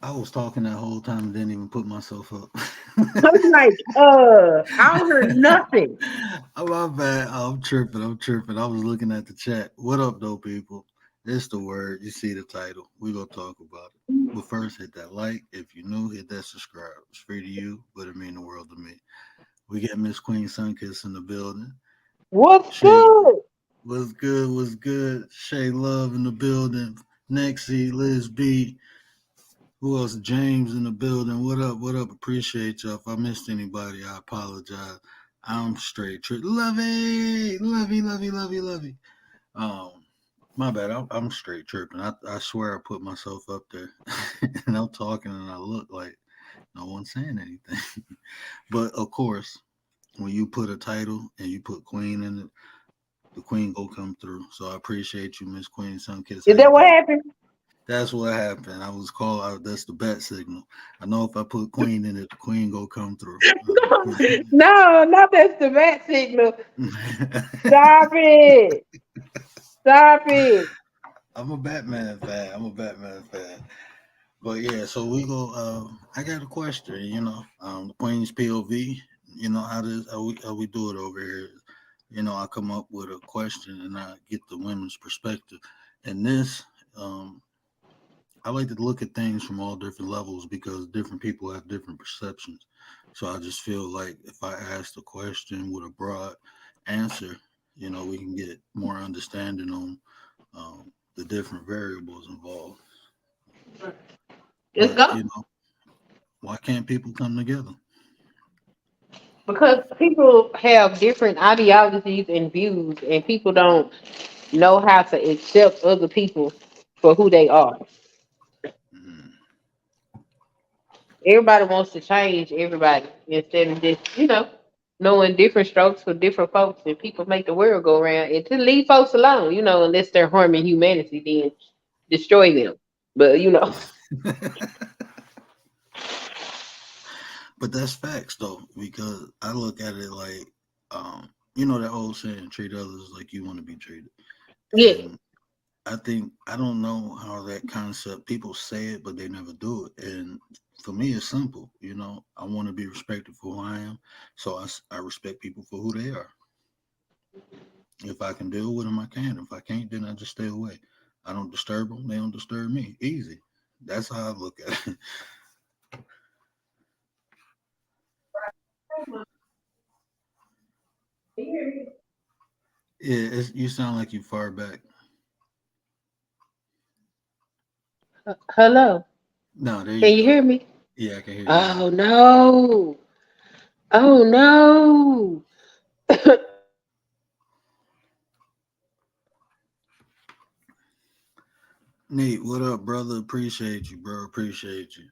I was talking that whole time and didn't even put myself up. I'm like, I don't hear nothing. Oh, my bad. I'm tripping. I'm tripping. I was looking at the chat. What up, though, people? It's the word. You see the title. We gonna talk about it. But first, hit that like. If you're new, hit that subscribe. It's free to you, but it mean the world to me. We got Miss Queen Sunkiss in the building. What's Shay, good? what's good? What's good? Shay Love in the building. Nexie, Liz B. Who else? James in the building. What up? What up? Appreciate y'all. If I missed anybody, I apologize. I'm straight. Lovey, lovey, lovey, lovey, lovey. Um, my bad. I'm straight tripping. I swear I put myself up there, and I'm talking, and I look like no one's saying anything. But of course, when you put a title and you put Queen in it, the Queen go come through. So I appreciate you, Miss Queen Sunkiss. How Is you that what doing? happened? That's what happened. I was called out. That's the bat signal. I know if I put Queen in it, the Queen go come through. No, not that's the bat signal. Stop it. Stop it. I'm a Batman fan. I'm a Batman fan. But yeah, so we go. I got a question. The Queen's POV. How we do it over here. I come up with a question and I get the women's perspective. And this, um, I like to look at things from all different levels because different people have different perceptions. So I just feel like if I ask the question with a broad answer, we can get more understanding on the different variables involved. Let's But go. why can't people come together? Because people have different ideologies and views, and people don't know how to accept other people for who they are. Mm. Everybody wants to change everybody instead of just, knowing different strokes for different folks, and people make the world go around. And to leave folks alone, unless they're harming humanity, then destroy them. But But that's facts though, because I look at it like, that old saying, treat others like you want to be treated. yeah, And I don't know how that concept, people say it, but they never do it. And for me, it's simple. I want to be respected for who I am. So I respect people for who they are. If I can deal with them, I can. If I can't, then I just stay away. I don't disturb them. They don't disturb me. Easy. That's how I look at it. Yeah, you sound like you far back. hello. No, there you Can you go. hear me? Yeah, I can hear you now. Oh no. Oh no. Nate, what up, brother? Appreciate you, bro. Appreciate you.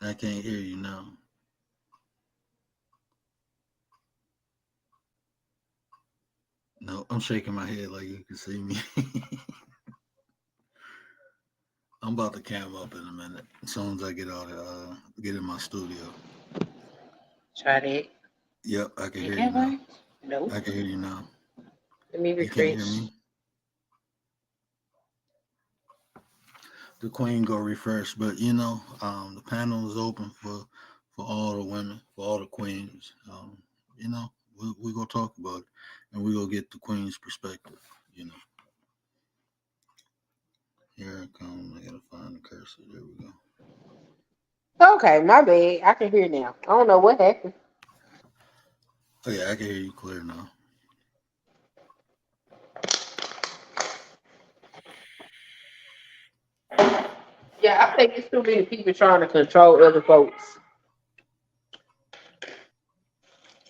I can't hear you now. No, I'm shaking my head like you can see me. I'm about to cam up in a minute. As soon as I get in my studio. Try that. Yep, I can Did hear you that now. work? Nope. I can hear you now. Let me You can't hear refresh. me? The queen go refresh, but the panel is open for all the women, for all the queens. We gonna talk about it, and we gonna get the queen's perspective. You know, here it comes. I gotta find the cursor. There we go. Okay, my bad. I can hear now. I don't know what happened. Oh yeah, I can hear you clear now. Yeah, I think it's too many people trying to control other folks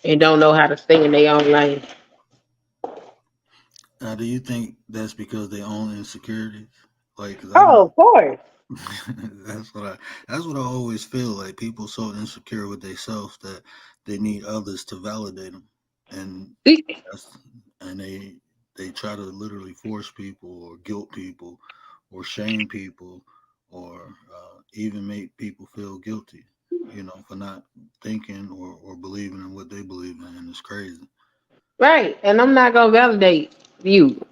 and don't know how to stay in their own lane. Now, do you think that's because they own insecurities? Like, 'cause I Oh, know of course. that's what I that's what I always feel like. People so insecure with themselves that they need others to validate them, and that's and they try to literally force people or guilt people or shame people or even make people feel guilty. For not thinking or believing in what they believe in, and it's crazy. Right. And I'm not gonna validate. you,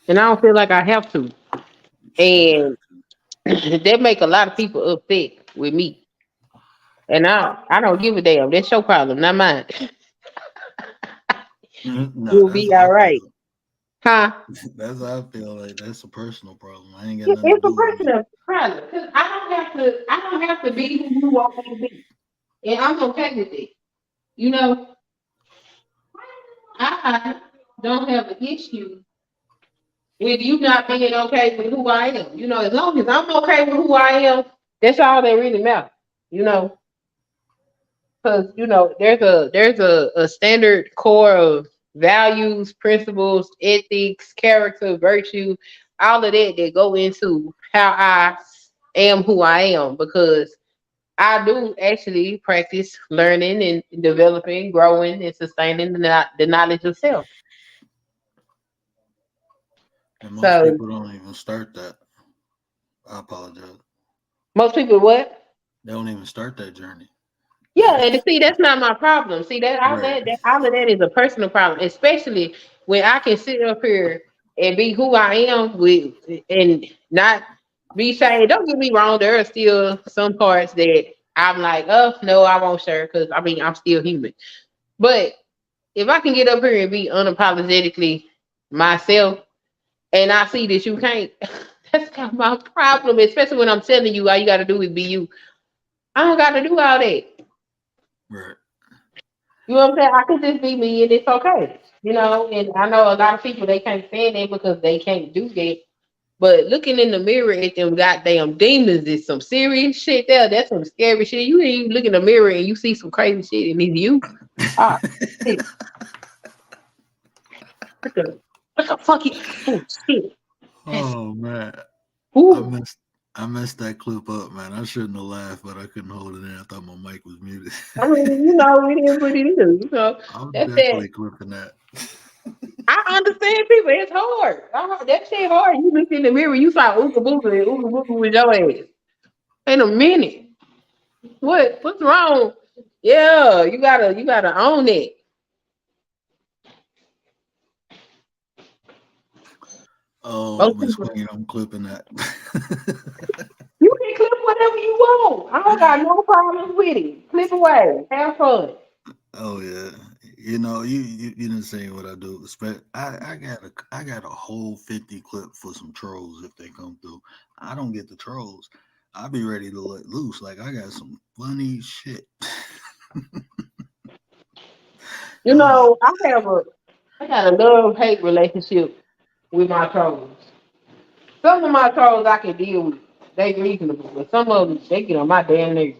and I don't feel like I have to. You should have And that make a lot of people upset with me. And I don't give a damn. That's your problem, not mine. to. No, You'll that's be how all I right. feel. Huh? That's how I feel. Like that's a personal problem. I ain't got nothing to It's a do with me. personal problem. Cause I don't have to be who you want me to be. And I'm okay with it. You know, I don't have an issue with you not being okay with who I am. You know, as long as I'm okay with who I am, that's all that really matters. You know, because there's a standard core of values, principles, ethics, character, virtue, all of that that go into how I am who I am. Because I do actually practice learning and developing, growing, and sustaining the knowledge of self. And most So people don't even start that. I apologize. most people what? They don't even start that journey. Yeah, and see, that's not my problem. See, that Right. all of that is a personal problem, especially when I can sit up here and be who I am with and not be saying. Don't get me wrong, there are still some parts that I'm like, oh no, I won't share because I mean I'm still human. But if I can get up here and be unapologetically myself, and I see that you can't, that's not my problem. Especially when I'm telling you all you got to do is be you. I don't got to do all that. Right. You know what I'm saying? I can just be me and it's okay. You know, and I know a lot of people they can't stand that because they can't do that. But looking in the mirror at them goddamn demons is some serious shit there. That's some scary shit. You ain't even look in the mirror and you see some crazy shit and it's you. Ah, shit. What the fuck you oh shit. That's Oh man, I ooh. messed I messed that clip up, man. I shouldn't have laughed, but I couldn't hold it in. I thought my mic was muted. I mean, you know, it is what it is. You know, I'm that's that. definitely clipping that. I understand people. It's hard. That shit hard. You look in the mirror, you saw ooga booga and ooga booga with your ass. In a minute. What's wrong? Yeah, you gotta own it. Oh, Most Miss people Queen, I'm clipping that. you can clip whatever you want. I don't got no problems with it. Clip away. Have fun. Oh yeah, you didn't say what I do. I got a whole 50 clip for some trolls if they come through. I don't get the trolls. I be ready to let loose. Like I got some funny shit. You Oh, know, I got a love hate relationship with my trolls. Some of my trolls I can deal with. They reasonable, but some of them they get on my damn nerves.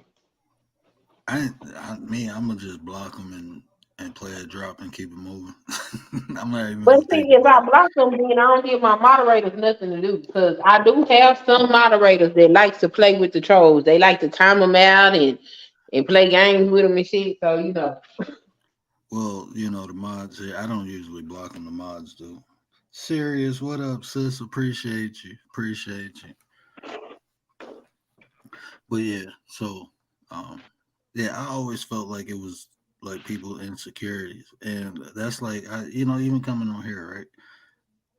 I'm gonna just block them and play a drop and keep it moving. I'm not even But gonna see, think if about I it. block them, then I don't give my moderators nothing to do because I do have some moderators that like to play with the trolls. They like to time them out and play games with them and shit. So you know, Well, the mods here. I don't usually block them. The mods do. Serious, what up, sis? Appreciate you. Appreciate you. But yeah, so um, yeah, I always felt like it was like people insecurities, and that's like even coming on here, right?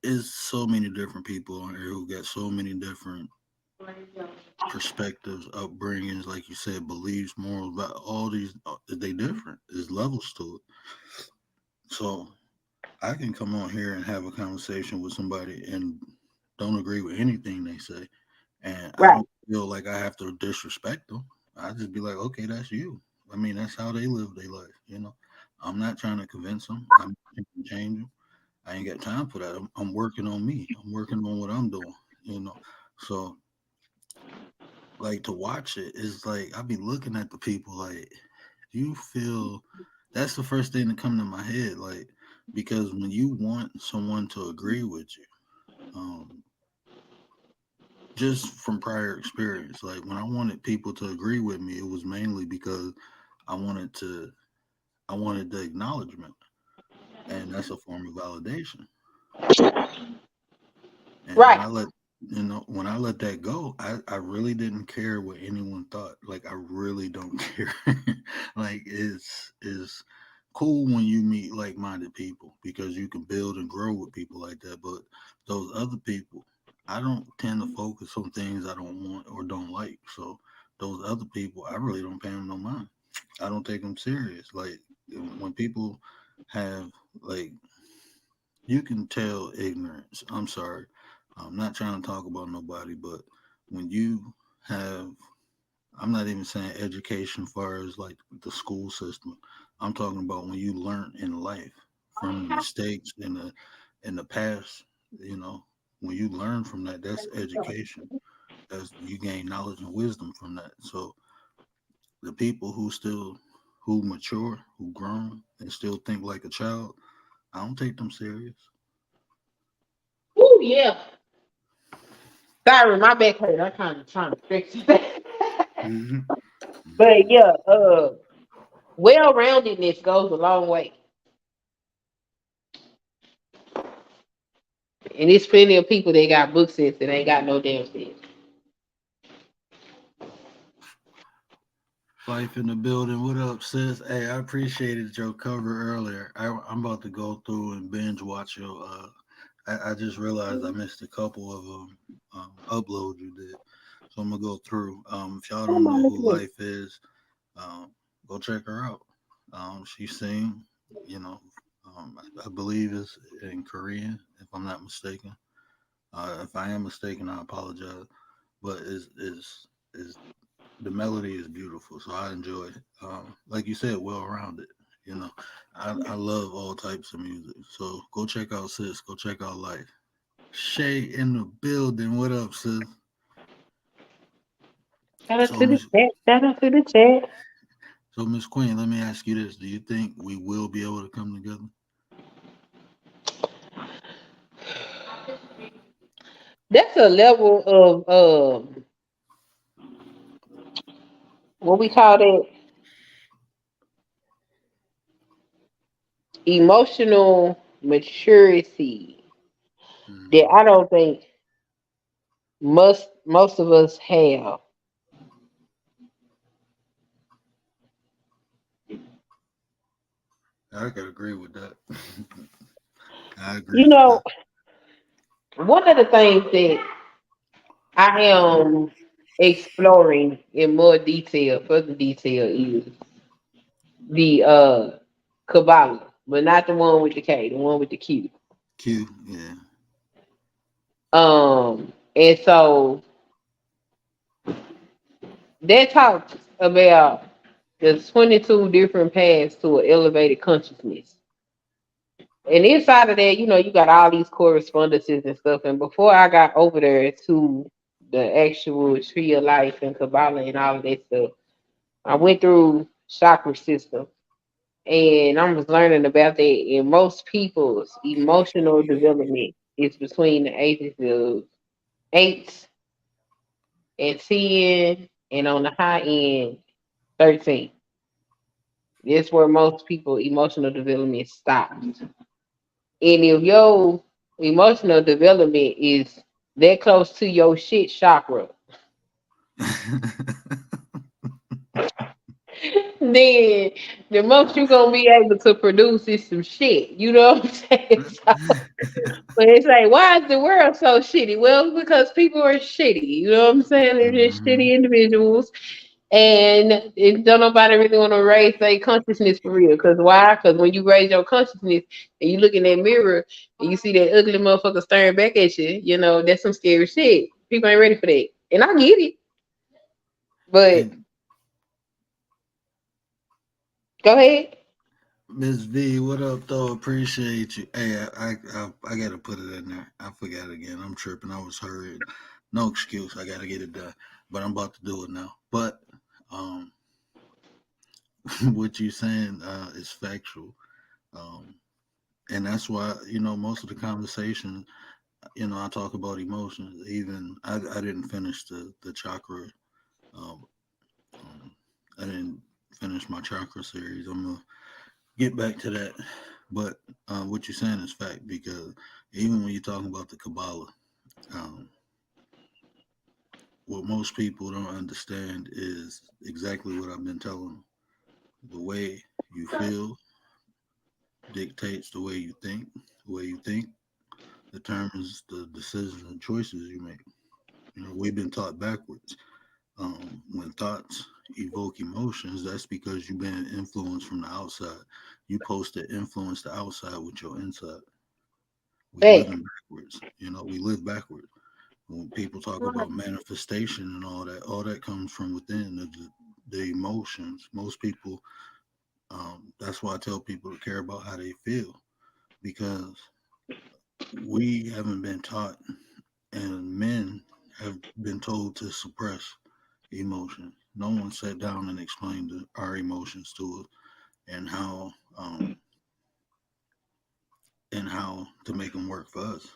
Is so many different people on here who got so many different perspectives, upbringings, like you said, beliefs, morals, but all these they different. There's levels to it. So I can come on here and have a conversation with somebody and don't agree with anything they say, and I right, don't feel like I have to disrespect them. I just be like, okay, that's you. I mean, that's how they live their life. I'm not trying to convince them. I'm not trying to change them. I ain't got time for that. I'm working on me. I'm working on what I'm doing. You know, so like to watch it is like I be looking at the people like, do you feel that's the first thing that come to my head like because when you want someone to agree with you, um, just from prior experience, like when I wanted people to agree with me, it was mainly because I wanted to I wanted the acknowledgement, and that's a form of validation. And when right. I let that go, I really didn't care what anyone thought. Like I really don't care. Like it's is cool when you meet like-minded people because you can build and grow with people like that. But those other people, I don't tend to focus on things I don't want or don't like. So those other people, I really don't pay them no mind. I don't take them serious. Like when people have like, you can tell ignorance. I'm sorry. I'm not trying to talk about nobody, but when you have, I'm not even saying education far as like the school system. I'm talking about when you learn in life from the mistakes in the past, you know, when you learn from that, that's education. That's you gain knowledge and wisdom from that. So the people who mature, who grown and still think like a child, I don't take them serious. Oh yeah. Sorry, my back hurt. I'm trying to fix it. Hmm. But yeah, well roundedness goes a long way. And there's plenty of people that got book sense that ain't got no damn sense. Life in the building. What up, sis? Hey, I appreciated your cover earlier. I'm about to go through and binge watch your. I just realized I missed a couple of uploads you did, so I'm gonna go through. If y'all don't Come on, know look who at this. Life is, go check her out. She sing, you know, I believe it's in Korean, if I'm not mistaken. If I am mistaken, I apologize. But is the melody is beautiful, so I enjoy it. Like you said, well rounded. You know, I love all types of music. So go check out Sis. Go check out Life. Shay in the building. What up, sis? Shout out So to the Miss chat. Shout out to the chat. so Miss Queen, let me ask you this: do you think we will be able to come together? That's a level of what we call that emotional maturity that Hmm. I don't think most of us have. I could agree with that. I You agree. know, one of the things that I am exploring in more detail, further detail, is the Kabbalah, but not the one with the K, the one with the Q. Q, yeah. And so that talks about the 22 different paths to an elevated consciousness. And inside of that, you got all these correspondences and stuff. And before I got over there to the actual tree of life and Kabbalah and all of that stuff, I went through chakra system and I was learning about that. And most people's emotional development is between the ages of 8 and 10, and on the high end, 13. That's where most people emotional development stops. And if your emotional development is that close to your shit chakra, then the most you're gonna be able to produce is some shit. You know what I'm saying? So, but it's like, why is the world so shitty? Well, because people are shitty. You know what I'm saying? They're just Hmm. shitty individuals. And it don't nobody really want to raise their consciousness for real. Cause why? Cause when you raise your consciousness and you look in that mirror and you see that ugly motherfucker staring back at you, that's some scary shit. People ain't ready for that. And I get it. But And go ahead. Miss V, what up, though? Appreciate you. Hey, I gotta put it in there. I forgot again. I'm tripping. I was hurried. No excuse. I gotta get it done. But I'm about to do it now. But um, what you saying is factual. Um, and that's why most of the conversation, I talk about emotions. Even I didn't finish the chakra. Um, um, I didn't finish my chakra series. I'm gonna get back to that. But what you're saying is fact because even when you're talking about the Kabbalah, um, what most people don't understand is exactly what I've been telling them. The way you feel, dictates the way you think. The way you think determines the decisions and choices you make. You know, we've been taught backwards. When thoughts evoke emotions, that's because you've been influenced from the outside. You supposed to influence the outside with your inside. We live Fact. in backwards. You know, we live backwards. When people talk about manifestation and all that comes from within the emotions. Most people, that's why I tell people to care about how they feel because we haven't been taught, and men have been told to suppress emotions. No one sat down and explained our emotions to us and how to make them work for us.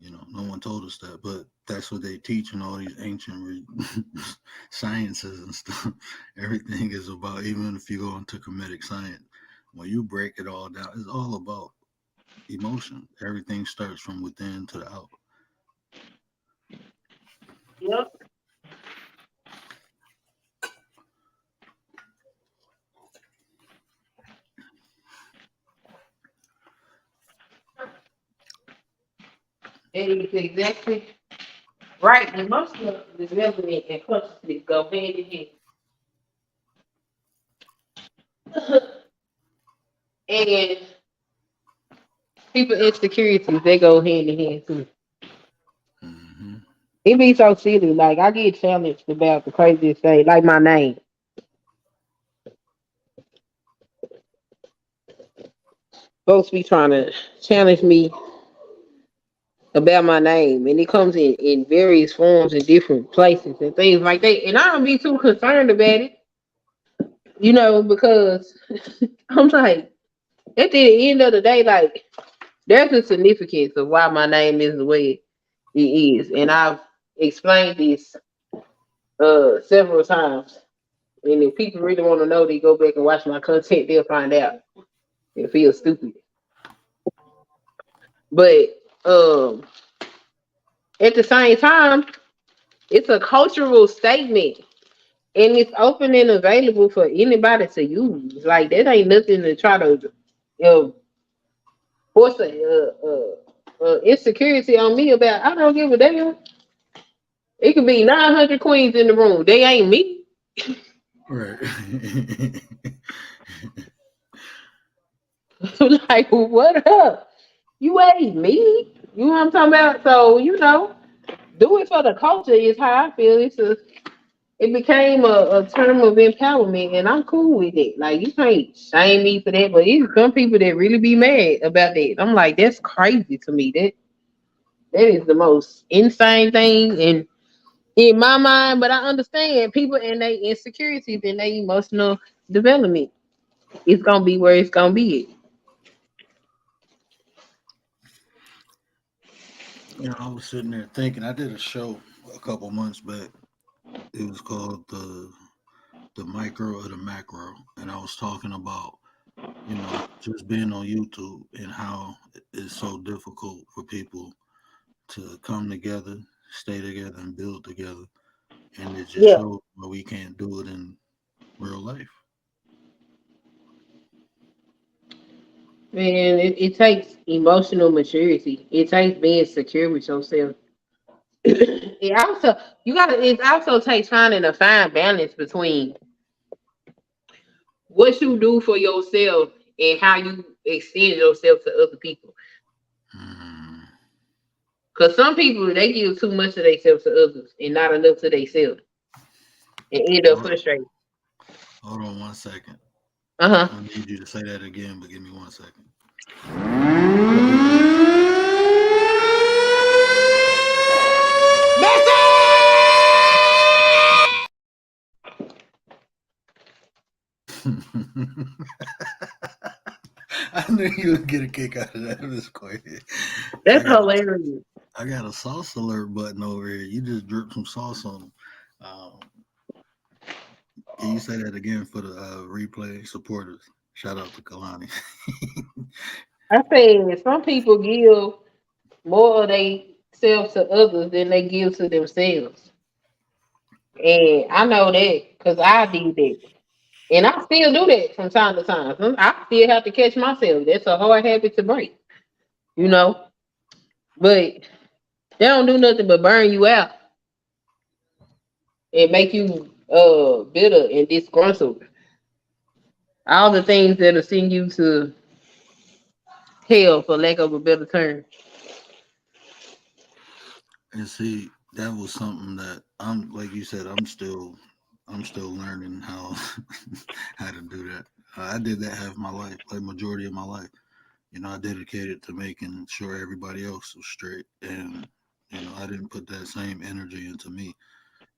You know, no one told us that, but that's what they teach in all these ancient sciences and stuff. Everything is about, even if you go into comedic science, when you break it all down, it's all about emotion. Everything starts from within to the out. Yep. And it's exactly right. Emotional development and consciousness go hand in hand. And people insecurities, they go hand in hand too. Hmm. It be so silly. Like I get challenged about the craziest thing, like my name. Folks be trying to challenge me about my name, and it comes in various forms in different places and things like that. And I don't be too concerned about it, because I'm like, at the end of the day, like there's a significance of why my name is the way it is, and I've explained this several times. And if people really want to know, they go back and watch my content. They'll find out. It feels stupid, but um, at the same time, it's a cultural statement, and it's open and available for anybody to use. Like that ain't nothing to try to uh, force insecurity on me about. I don't give a damn. It could be 900 queens in the room. They ain't me. Right. Like, what up? You ain't me. You know what I'm talking about? So, do it for the culture is how I feel. It became a term of empowerment, and I'm cool with it. Like, you can't shame me for that, but it's some people that really be mad about that. I'm like, that's crazy to me. That is the most insane thing in my mind. But I understand people and their insecurities and their emotional development. It's gonna be where it's gonna be. You know, I was sitting there thinking. I did a show a couple months back. It was called the micro or the macro, and I was talking about just being on YouTube and how it's so difficult for people to come together, stay together, and build together, and it just Yeah. shows why we can't do it in real life. Man, it takes emotional maturity. It takes being secure with yourself. It also you gotta it also takes finding a fine balance between what you do for yourself and how you extend yourself to other people. Hmm. Cause some people they give too much of themselves to others and not enough to themselves and end up Hold, frustrated. hold on 1 second. Uh-huh. I need you to say that again, but give me 1 second. I knew you would get a kick out of that. This quick. I That's got a hilarious. I got a sauce alert button over here. You just dripped some sauce on them. Um, can you say that again for the replay supporters? Shout out to Kalani. I say some people give more of themselves to others than they give to themselves. And I know that because I did that. And I still do that from time to time. I still have to catch myself. That's a hard habit to break, you know. But they don't do nothing but burn you out and make you bitter and disgruntled. All the things that'll send you to hell, for lack of a better term. And see, that was something that I'm like you said, I'm still learning how how to do that. I did that half my life, like majority of my life. You know, I dedicated to making sure everybody else was straight, and you know, I didn't put that same energy into me.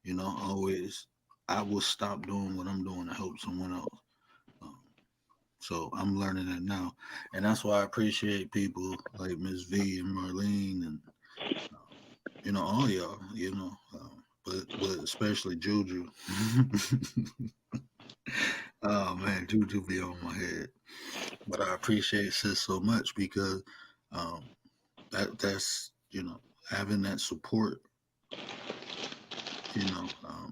You know, always I will stop doing what I'm doing to help someone else. Um, so I'm learning that now, and that's why I appreciate people like Miss V and Marlene and um, you know all y'all. You know, but especially Juju. Oh man, Juju be on my head. But I appreciate sis so much because um, that's you know having that support. You know,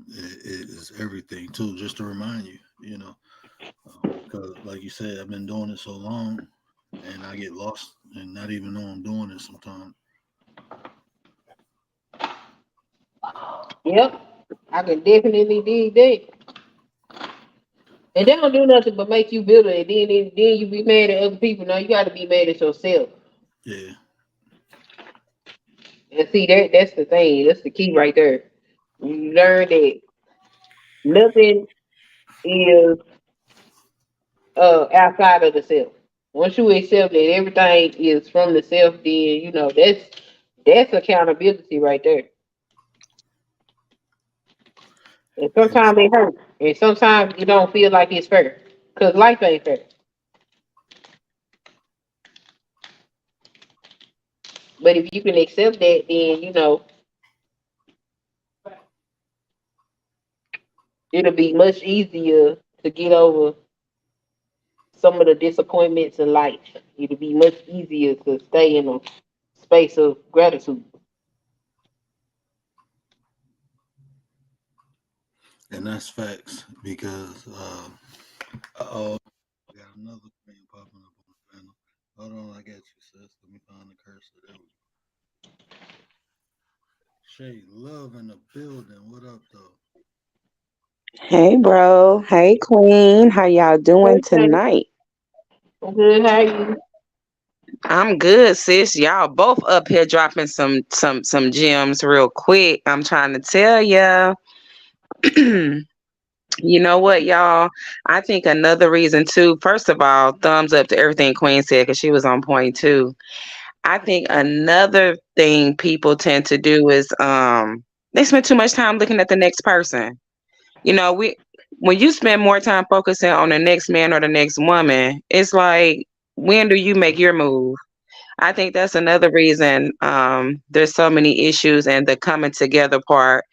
it is everything too. Just to remind you, you know, because like you said, I've been doing it so long, and I get lost and not even know I'm doing it sometimes. Yep, I can definitely dig that. And they don't do nothing but make you bitter, and then you be mad at other people. Now you got to be mad at yourself. Yeah, And see that's the thing. That's the key right there. You learn that nothing is outside of the self. Once you accept that everything is from the self, then you know that's accountability right there. And and sometimes it hurts, and sometimes you don't feel like it's fair, cause life ain't fair. But if you can accept that, then you know it'll be much easier to get over some of the disappointments in life. It'll be much easier to stay in a space of gratitude. that's facts because oh, I got another thing popping up on the panel. Hold on, I got you, sis. Let me find the cursor. There we go. Shay, love in the building. What up, though? Hey, bro. Hey, Queen. How y'all doing Okay, tonight? I'm good. How are you? I'm good, sis. Y'all both up here dropping some gems real quick. I'm trying to tell ya. You know what, y'all? I think another reason too. First of all, thumbs up to everything Queen said because she was on point too. I think another thing people tend to do is they spend too much time looking at the next person. You know, we when you spend more time focusing on the next man or the next woman, it's like when do you make your move? I think that's another reason there's so many issues and the coming together part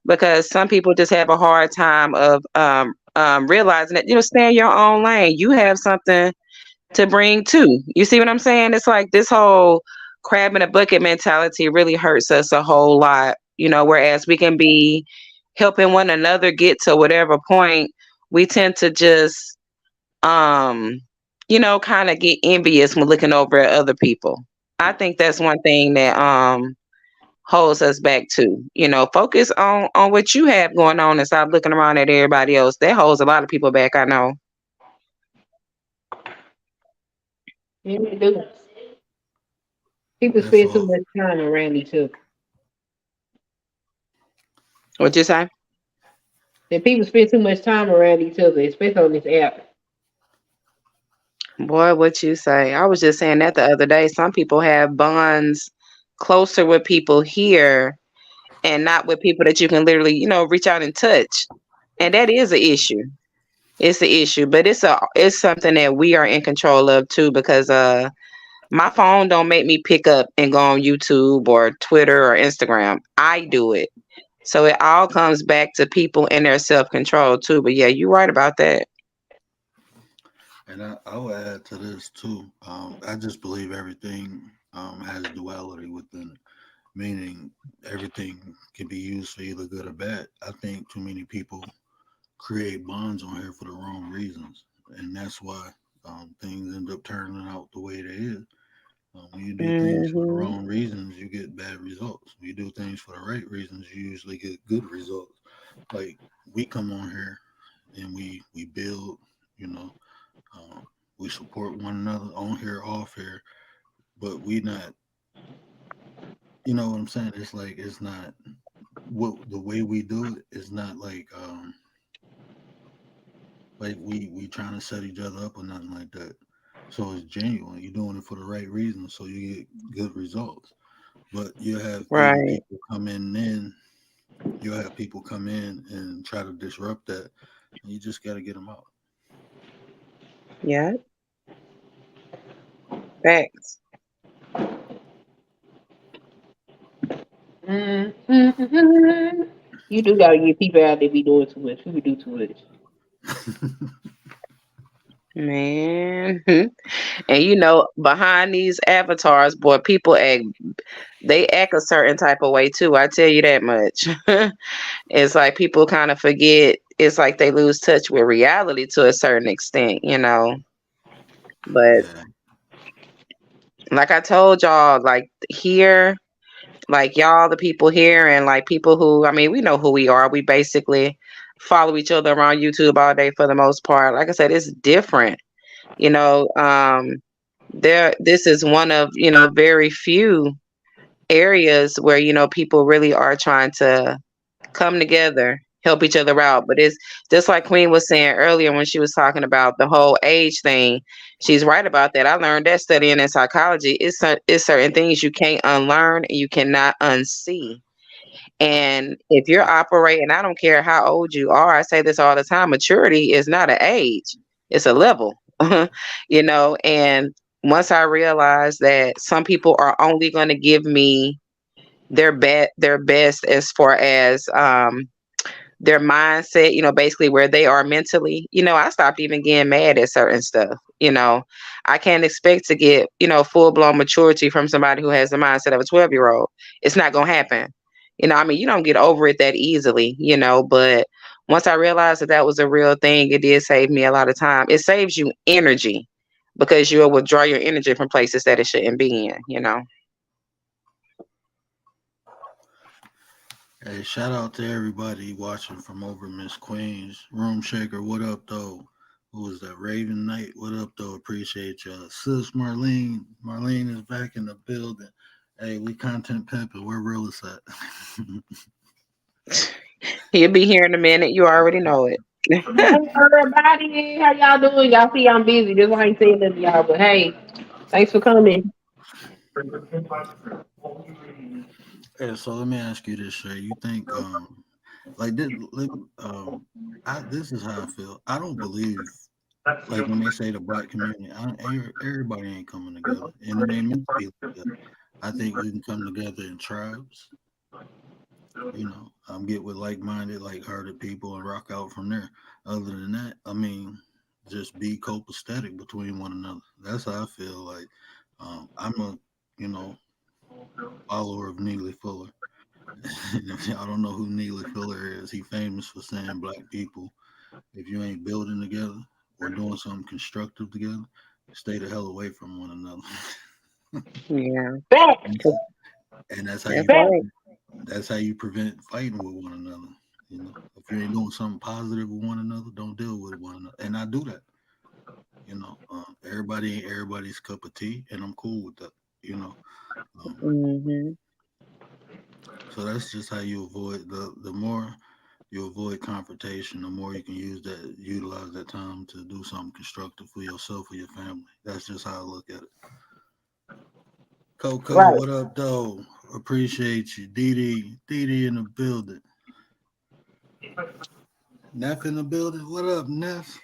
because some people just have a hard time of realizing that stay in your own lane. You have something to bring too. You see what I'm saying? It's like this whole crab in a bucket mentality really hurts us a whole lot. Whereas we can be helping one another get to whatever point, we tend to just um kind of get envious when looking over at other people. I think that's one thing that holds us back too. Focus on what you have going on and stop looking around at everybody else. That holds a lot of people back, I know. Yeah, we do. People That's spend too all. much time around each other. What you say? And people spend too much time around each other, especially on this app. Boy, what you say? I was just saying that the other day. Some people have bonds closer with people here and not with people that you can literally, reach out and touch. And that is an issue. It's an issue, but it's something that we are in control of too because my phone don't make me pick up and go on YouTube or Twitter or Instagram. I do it. So it all comes back to people and their self-control too. But yeah, you're right about that. And I will add to this too. I just believe everything has duality within it, meaning everything can be used for either good or bad. I think too many people create bonds on here for the wrong reasons, and that's why things end up turning out the way they is. When you do things for the Mhm. wrong reasons, you get bad results. When you do things for the right reasons, you usually get good results. Like we come on here and we build, you know, um, we support one another on here, off here, but we not, you know what I'm saying? It's like it's not what the way we do it is not like we trying to set each other up or nothing like that. So it's genuine. You're doing it for the right reasons, so you get good results. But you have evil Right. people come in. You'll have people come in and try to disrupt that, and you just got to get them out. Yeah. Facts. Mm-hmm. You do gotta get people out there be doing too much. People do too much. Man. And behind these avatars, boy, people act a certain type of way too. I tell you that much. It's like people kind of forget. It's like they lose touch with reality to a certain extent. But Yeah, like I told y'all, like here, like y'all, the people here, and like people who, I mean, we know who we are. We basically follow each other around YouTube all day for the most part. Like I said, it's different. You know, this is one of very few areas where people really are trying to come together, help each other out. But it's just like Queen was saying earlier when she was talking about the whole age thing. She's right about that. I learned that studying in psychology. It's certain things you can't unlearn and you cannot unsee. And if you're operating, I don't care how old you are, I say this all the time, maturity is not an age, it's a level. And once I realized that some people are only going to give me their best as far as their mindset, basically where they are mentally, I stopped even getting mad at certain stuff. I can't expect to get, full blown maturity from somebody who has the mindset of a 12-year-old. It's not going to happen. I mean, you don't get over it that easily, but once I realized that that was a real thing, it did save me a lot of time. It saves you energy because you'll withdraw your energy from places that it shouldn't be in. hey, shout out to everybody watching from over Miss Queen's Room Shaker. What up, though? Who was that? Raven Knight. What up, though? Appreciate y'all. Sis Marlene. Marlene is back in the building. Hey, we content pimping. Where real is at? He'll be here in a minute. You already know it. Hey everybody, how y'all doing? Y'all see I'm busy. This why I ain't saying nothing to y'all. But hey, thanks for coming. Hey, so let me ask you this, Shay. You think like this? This is how I feel. I don't believe like when they say the black community. Everybody ain't coming together, and it ain't meant to be like that. I think we can come together in tribes. Get with like-minded, like-hearted people and rock out from there. Other than that, I mean, just be copacetic between one another. That's how I feel. Like I'm a, you know, follower of Neely Fuller. If y'all don't know who Neely Fuller is, he famous for saying black people, if you ain't building together or doing something constructive together, stay the hell away from one another. Yeah, Back, that's And that's back. right. that's how you prevent fighting with one another. If you ain't doing something positive with one another, don't deal with one another. And I do that. Everybody ain't everybody's cup of tea, and I'm cool with that. You know, um, Mhm. so that's just how you avoid the more you avoid confrontation, the more you can utilize that time to do something constructive for yourself or your family. That's just how I look at it. Coco, Right. what up, though? Appreciate you. Dee in the building. Neff in the building. What up, Neff?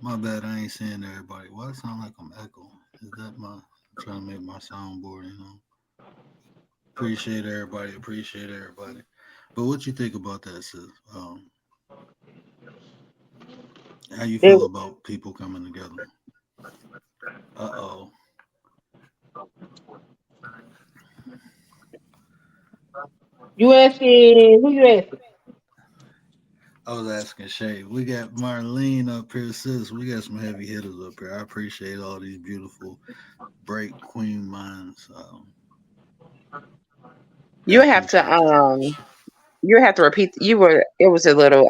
My bad, I ain't saying everybody. Why it sound like I'm echoing? Is that I'm trying to make my soundboard? Appreciate everybody. Appreciate everybody. But what you think about that, sis? How you It, feel about people coming together? Uh-oh. you asking? Who you asking? I was asking Shay. We got Marlene up here, sis. We got some heavy hitters up here. I appreciate all these beautiful break queen minds. I You have to appreciate y'all. you have to repeat. You were it was a little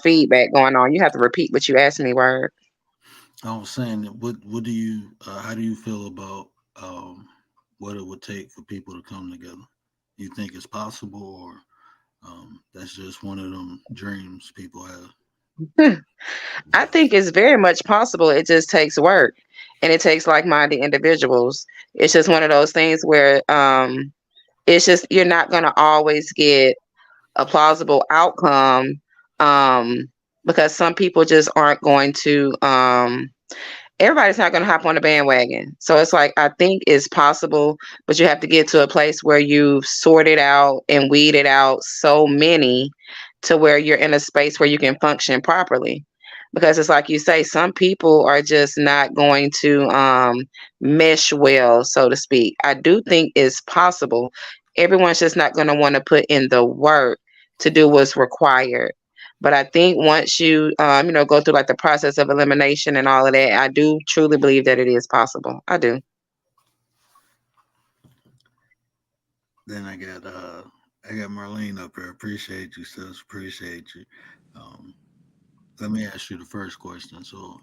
feedback going on. You have to repeat what you asked me. Word. I was saying that what do you how do you feel about what it would take for people to come together? You think it's possible, or that's just one of them dreams people have? I think it's very much possible. It just takes work, and it takes like-minded individuals. It's just one of those things where it's just you're not gonna always get a plausible outcome um, because some people just aren't going to. Everybody's not going to hop on the bandwagon. So it's like I think it's possible, but you have to get to a place where you've sorted out and weeded out so many to where you're in a space where you can function properly. Because it's like you say, some people are just not going to mesh well, so to speak. I do think it's possible. Everyone's just not going to want to put in the work to do what's required. But I think once you, go through like the process of elimination and all of that, I do truly believe that it is possible. I do. Then I got Marlene up here. Appreciate you, sis. Appreciate you. Um, Let me ask you the first question. So,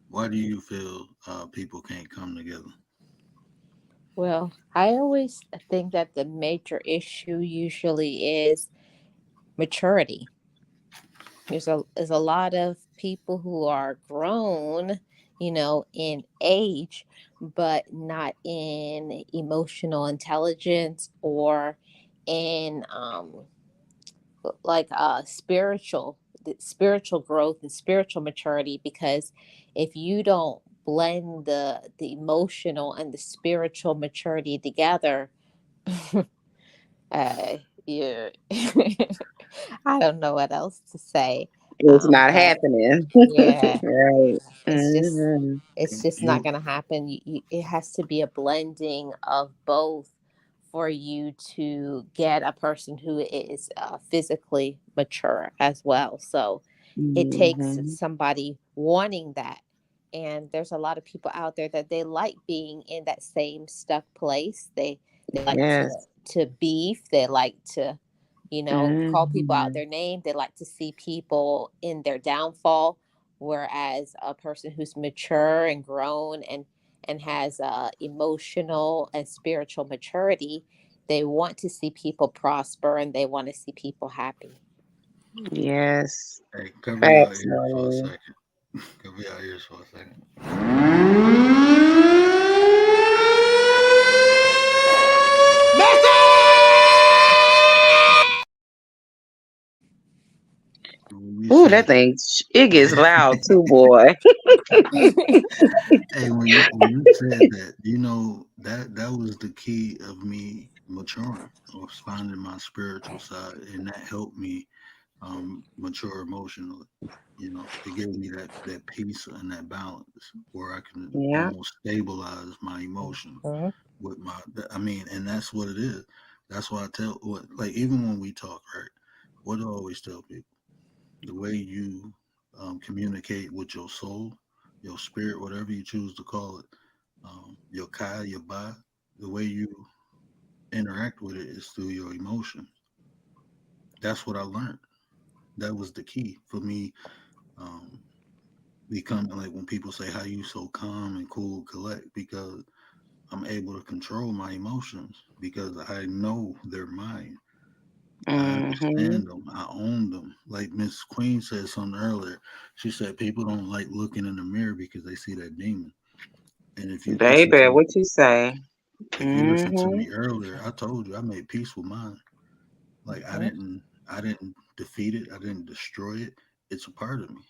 why do you feel people can't come together? Well, I always think that the major issue usually is maturity. There's a lot of people who are grown, in age, but not in emotional intelligence or in like spiritual growth and spiritual maturity, because if you don't blend the emotional and the spiritual maturity together, uh you I don't know what else to say. It's not But happening. yeah, Right. it's just Hmm. it's just not You going to happen. It has to be a blending of both for you to get a person who is physically mature as well. So it takes Hmm. somebody wanting that. And there's a lot of people out there that they like being in that same stuck place. They like Yes. to beef. They like to, call people out Hmm. their name. They like to see people in their downfall. Whereas a person who's mature and grown and has emotional and spiritual maturity, they want to see people prosper and they want to see people happy. Yes. hey, cover your ears for a Absolutely. second. Cover your ears for a second. When you Ooh, that said, thing, it gets loud too, boy. hey, when you said that, that was the key of me maturing, was finding my spiritual side, and that helped me mature emotionally. It gave me that peace and that balance where I can Yeah. almost stabilize my emotions Mhm. with my. I mean, and that's what it is. That's why I tell like even when we talk, right? What do I always tell people? The way you communicate with your soul, your spirit, whatever you choose to call it, your kai, your ba, the way you interact with it is through your emotions. That's what I learned. That was the key for me um, becoming like when people say how you so calm and cool, collect, because I'm able to control my emotions because I know they're mine. I Hmm. understand them. I own them. Like Miss Queen said something earlier. She said people don't like looking in the mirror because they see that demon. And Baby, what you say? if you listen to Hmm. me earlier, I told you I made peace with mine. Like Mhm. I didn't defeat it. I didn't destroy it. It's a part of me.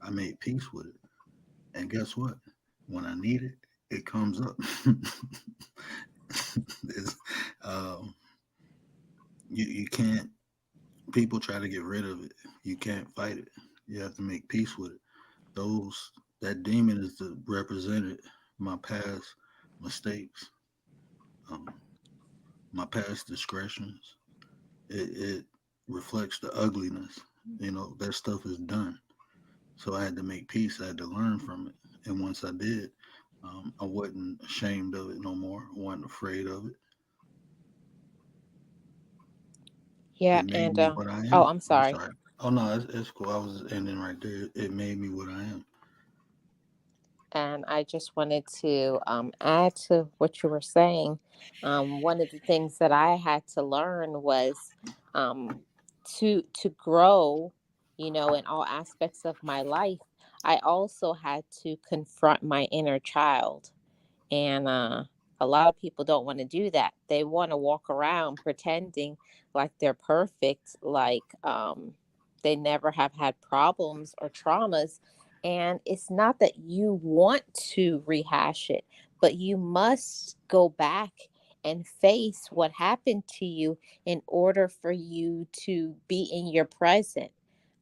I made peace with it. And guess what? When I need it, it comes up. It's, um, you can't. People try to get rid of it. You can't fight it. You have to make peace with it. Those that demon is the represented my past mistakes, um, my past discretions. It reflects the ugliness That stuff is done. So I had to make peace. I had to learn from it. And once I did, I wasn't ashamed of it no more. I wasn't afraid of it. Yeah, It made and me what I oh, am. I'm I'm sorry. sorry. Oh no, it's cool. I was ending right there. It made me what I am. And I just wanted to add to what you were saying. One of the things that I had to learn was um, to grow, in all aspects of my life. I also had to confront my inner child. And a lot of people don't want to do that. They want to walk around pretending like they're perfect, like they never have had problems or traumas. And it's not that you want to rehash it, but you must go back and face what happened to you in order for you to be in your present.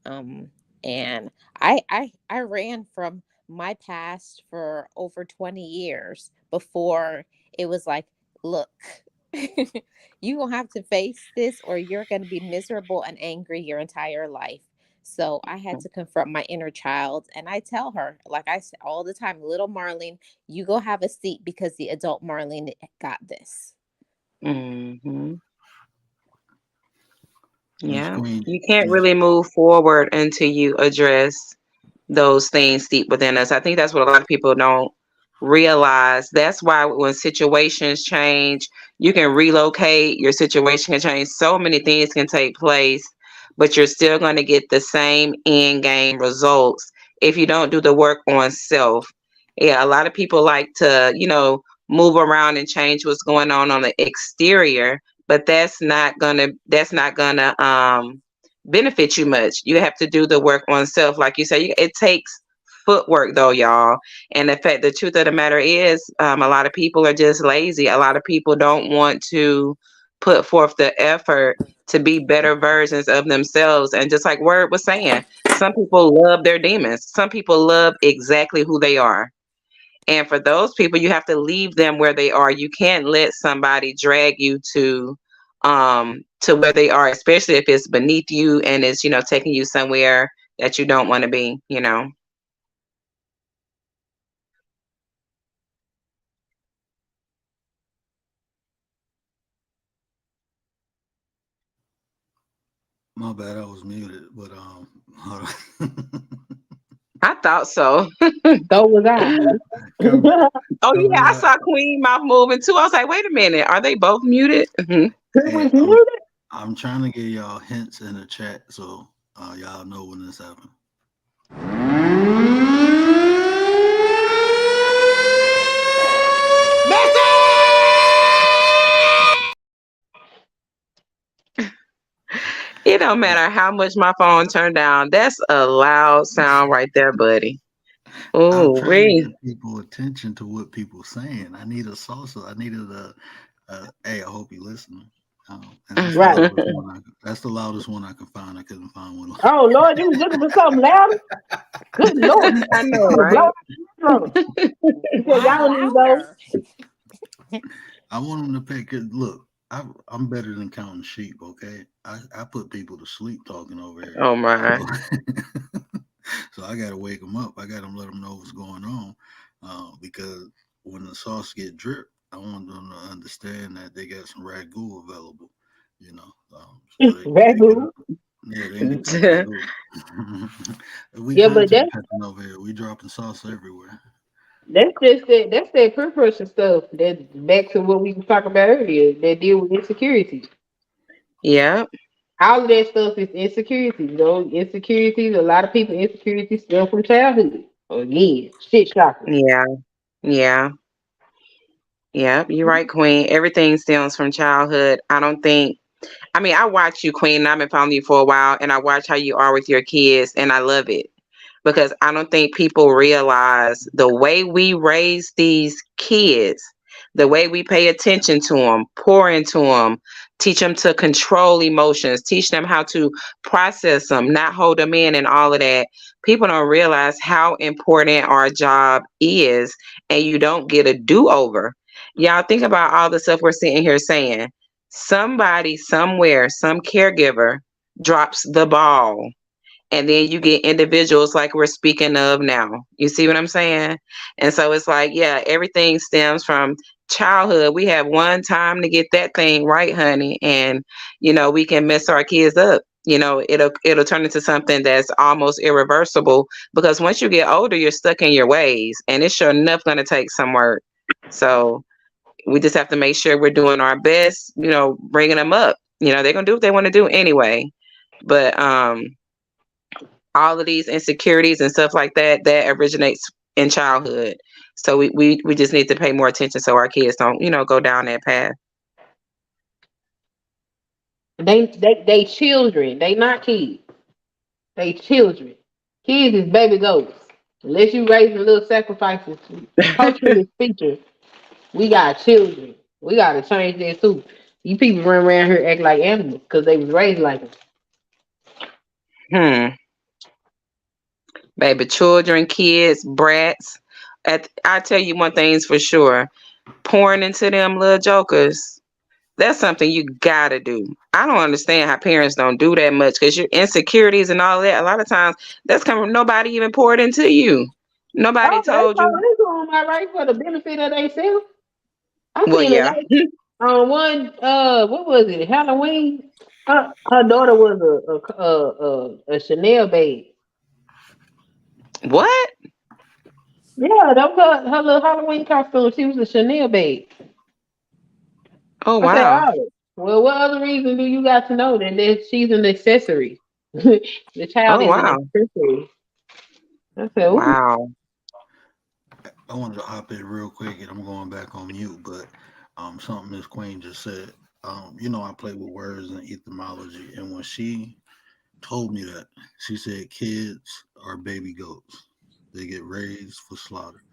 Um, and I ran from my past for over 20 years before it was like, look, you gonna have to face this or you're gonna be miserable and angry your entire life. So I had to confront my inner child, and I tell her, like I say all the time, little Marlene, you go have a seat because the adult Marlene got this. Hmm. Miss Yeah. Queen, You can't Miss really move forward until you address those things deep within us. I think that's what a lot of people don't realize. That's why when situations change, you can relocate, your situation can change, so many things can take place, but you're still going to get the same end game results if you don't do the work on self. Yeah, a lot of people like to, move around and change what's going on the exterior, but that's not gonna benefit you much. You have to do the work on self. Like you say, it takes footwork though, y'all. And the truth of the matter is, a lot of people are just lazy. A lot of people don't want to put forth the effort to be better versions of themselves. And just like Word was saying, some people love their demons. Some people love exactly who they are. And for those people, you have to leave them where they are. You can't let somebody drag you to where they are, especially if it's beneath you and it's, taking you somewhere that you don't want to be. my bad, I was muted, but hold on. I thought so. So was I. cover Oh cover yeah, I that. saw Queen mouth moving too. I was like, wait a minute, are they both muted? Mhm. Who Hey, was muted? I'm trying to give y'all hints in the chat so y'all know when this happened. It don't matter how much my phone turned down. That's a loud sound right there, buddy. I'm Ooh, trying to wee. get people attention to what people saying. I need a salsa. I needed hey, I hope you listening. And that's the Right. loudest one. That's the loudest one I could find. I couldn't find one. Oh Lord, you was looking for something louder? Good Lord. I know, The blow right? throat. He said, Why y'all need those. louder? I want them to pay. Cause look, I'm better than counting sheep. Okay, I put people to sleep talking over here. Oh my. So, so I gotta wake them up. I gotta let them know what's going on, because when the sauce get dripped, I want them to understand that they got some ragu available. So they get Ragu. up. Yeah, they can get some ragu. We Yeah, but content cutting over here. We dropping sauce everywhere. that's just that. That's that peer pressure stuff. That's back to what we were talking about earlier. That deal with insecurity. Yeah, All of that stuff is insecurity. Insecurities. A lot of people insecurities stem from childhood. Again, shit shocker. yeah, yeah, yeah. You're right, Queen. Everything stems from childhood. I mean, I watch you, Queen, and I've been following you for a while, and I watch how you are with your kids, and I love it because I don't think people realize the way we raise these kids, the way we pay attention to them, pour into them, teach them to control emotions, teach them how to process them, not hold them in, and all of that. People don't realize how important our job is, and you don't get a do over. Y'all think about all the stuff we're sitting here saying. Somebody, somewhere, some caregiver drops the ball. and then you get individuals like we're speaking of now. You see what I'm saying? And so it's like, yeah, everything stems from childhood. We have one time to get that thing right, honey, and we can mess our kids up. It'll turn into something that's almost irreversible, because once you get older, you're stuck in your ways, and it's sure enough going to take some work. So we just have to make sure we're doing our best, bringing them up. They're going to do what they want to do anyway. But all of these insecurities and stuff like that, that originates in childhood. So we just need to pay more attention so our kids don't, go down that path. They children. They not kids. They children. Kids is baby goats. Unless you raising little sacrifices, culturally speaking, we got children. We gotta change that too. You people run around here act like animals because they was raised like them. Hmm. Baby, children, kids, brats. I tell you one thing's for sure. Pouring into them little jokers, that's something you gotta do. I don't understand how parents don't do that much, because your insecurities and all that, a lot of times that's coming from nobody even poured into you. Nobody Oh, they told told you. this room all right for the benefit of themselves. I Well, seen a yeah. lady on one what was it? Halloween. Her daughter was a Chanel bag. What? Yeah, that was her little Halloween costume. She was a Chanel bag. Oh, I said, wow. oh, well, what other reason do you got to know that she's an accessory? The child Oh, is an wow. accessory. I said, ooh, Wow. I wanted to hop in real quick, and I'm going back on mute, but something Miss Queen just said. I play with words and etymology, and when she told me that, she said kids are baby goats. They get raised for slaughter.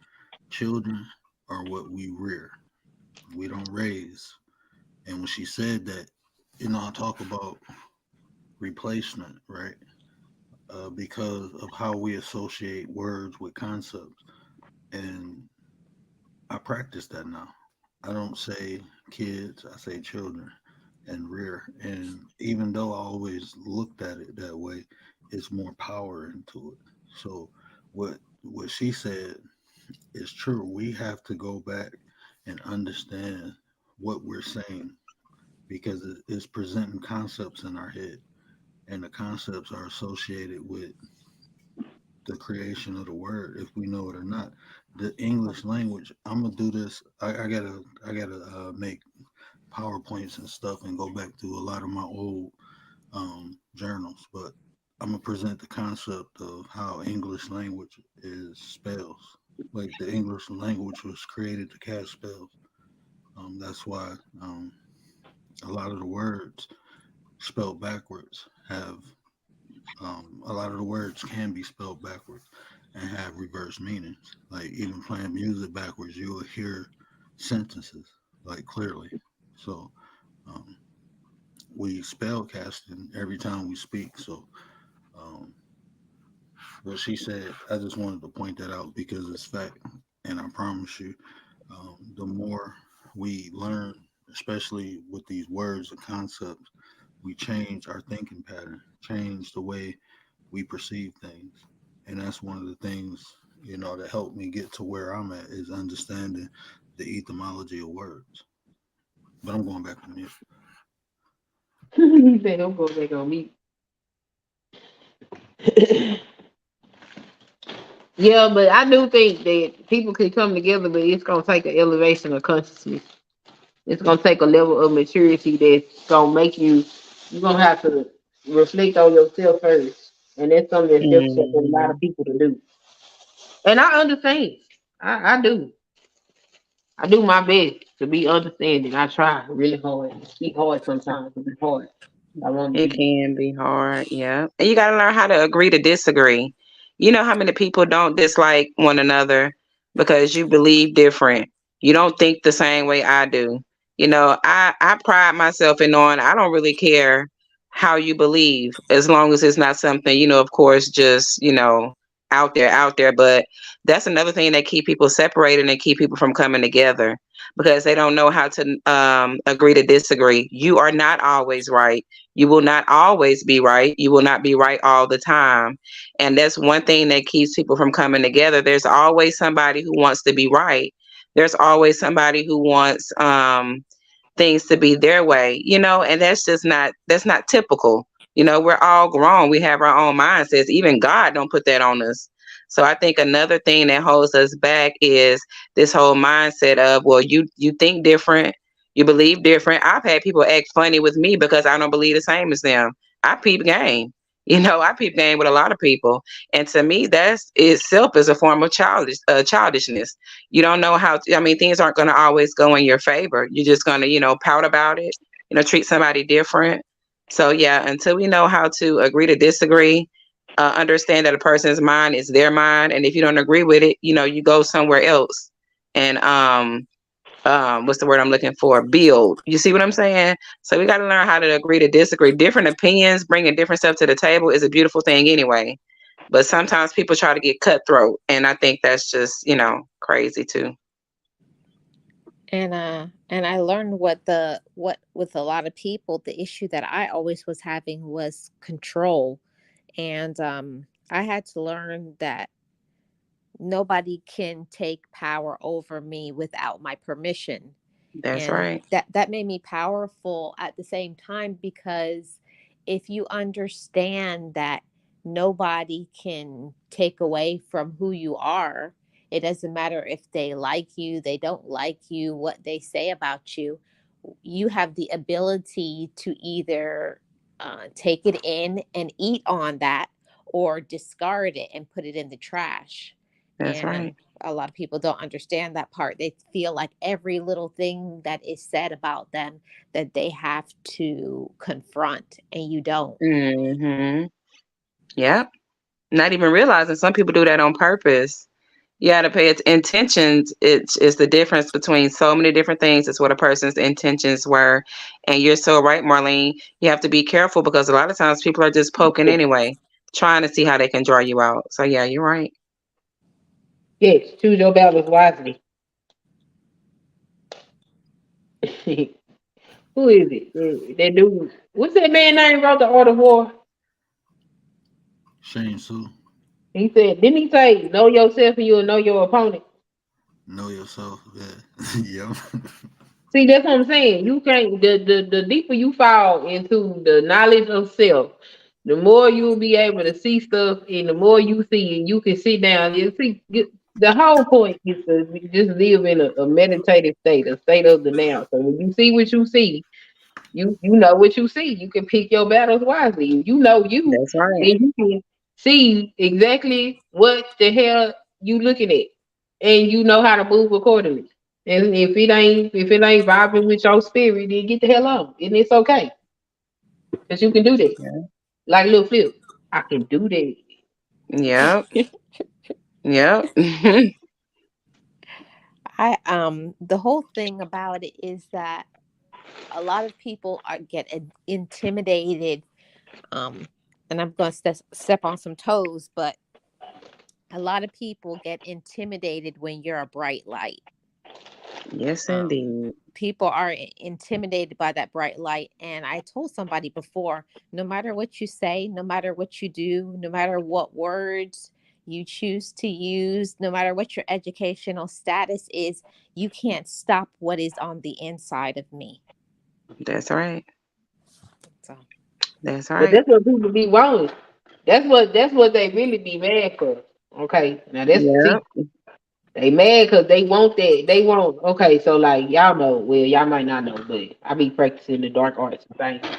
Children are what we rear. We don't raise. And when she said that, I talk about replacement, right? Because of how we associate words with concepts. And I practice that now. I don't say kids, I say children and rear. And even though I always looked at it that way, it's more power into it. So what she said is true. We have to go back and understand what we're saying, because it's presenting concepts in our head, and the concepts are associated with the creation of the word, if we know it or not. The English language. I'm gonna do this. I gotta make PowerPoints and stuff and go back through a lot of my old journals, but I'm gonna present the concept of how English language is spells. Like the English language was created to cast spells. That's why a lot of the words spelled backwards have a lot of the words can be spelled backwards and have reverse meanings. Like even playing music backwards, you will hear sentences like clearly. So um, we spell casting every time we speak. So um, what she said, I just wanted to point that out because it's fact, and I promise you, the more we learn, especially with these words and concepts, we change our thinking pattern, change the way we perceive things. And that's one of the things, that helped me get to where I'm at is understanding the etymology of words. But I'm going back on mute. he said, don't go back on me. Yeah, but I do think that people can come together, but it's gonna take an elevation of consciousness. It's gonna take a level of maturity that's gonna make you. You're gonna have to reflect on yourself first, and that's something that's difficult for a lot of Hmm. people to do. And I understand. I do. I do my best to be understanding. I try really hard. It's be hard sometimes. It's hard. I want to It be. can be hard, yeah. And you got to learn how to agree to disagree. You know how many people don't dislike one another because you believe different. You don't think the same way I do. I pride myself in knowing I don't really care how you believe, as long as it's not something, of course, just, out there, but that's another thing that keep people separated and keep people from coming together because they don't know how to agree to disagree. You are not always right. You will not always be right. You will not be right all the time. And that's one thing that keeps people from coming together. There's always somebody who wants to be right. There's always somebody who wants things to be their way, and that's not typical. We're all grown. We have our own mindsets. Even God don't put that on us. So I think another thing that holds us back is this whole mindset of, well, you think different, you believe different. I've had people act funny with me because I don't believe the same as them. I peep game. I peep game with a lot of people. And to me, that's itself is a form of childishness. You don't know how to, I mean, things aren't going to always go in your favor. You're just going to, pout about it, treat somebody different. So yeah, until we know how to agree to disagree, understand that a person's mind is their mind, and if you don't agree with it, you go somewhere else. And what's the word I'm looking for? Build. You see what I'm saying? So we got to learn how to agree to disagree. Different opinions, bringing different stuff to the table is a beautiful thing anyway. But sometimes people try to get cutthroat, and I think that's just crazy too. And I learned what with a lot of people, the issue that I always was having was control. And I had to learn that nobody can take power over me without my permission. That's And right. that made me powerful at the same time, because if you understand that nobody can take away from who you are, it doesn't matter if they like you, they don't like you, what they say about you. You have the ability to either take it in and eat on that, or discard it and put it in the trash. That's And right. a lot of people don't understand that part. They feel like every little thing that is said about them that they have to confront, and you don't. Mm-hmm. Yep. Not even realizing some people do that on purpose. You got to pay its intentions. It's the difference between so many different things. It's what a person's intentions were. And you're so right, Marlene. You have to be careful because a lot of times people are just poking anyway, trying to see how they can draw you out. So yeah, you're right. Yes, choose your battles wisely. Who is it? That dude. What's that man name wrote the Art of War? Shane Sue. He said, didn't he say, know yourself and you'll know your opponent? Know yourself. Yeah. Yep. See, that's what I'm saying. You can't, the deeper you fall into the knowledge of self, the more you'll be able to see stuff, and the more you see, and you can sit down. You see, the whole point is to just live in a meditative state, a state of the now. So when you see what you see, you know what you see. You can pick your battles wisely. If you know you, That's right. then you can see exactly what the hell you looking at, and you know how to move accordingly. And if it ain't vibing with your spirit, then get the hell on, and it's okay because you can do that. Yeah. Like little flip, I can do that. Yep. Yep. I The whole thing about it is that a lot of people intimidated. um and I'm going to step on some toes, but a lot of people get intimidated when you're a bright light. Yes, um, indeed. People are intimidated by that bright light. And I told somebody before, no matter what you say, no matter what you do, no matter what words you choose to use, no matter what your educational status is, you can't stop what is on the inside of me. That's right. So That's But right. that's what people be wanting. That's what they really be mad for. Okay, now that's see, Yep. they mad because they want that. They want, okay. So like y'all know, well y'all might not know, but I be practicing the dark arts and things,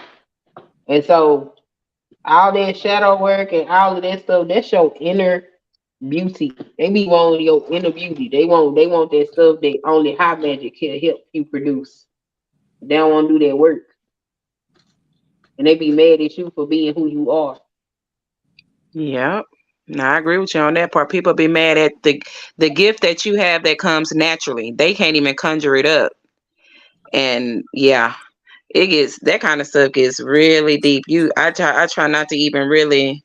and so all that shadow work and all of that stuff, that's your inner beauty. They be wanting your inner beauty. They want that stuff that only high magic can help you produce. They don't want to do that work. And they be mad at you for being who you are. Yep. No, I agree with you on that part. People be mad at the gift that you have that comes naturally. They can't even conjure it up. And yeah, it gets that kind of stuff gets really deep. I try not to even really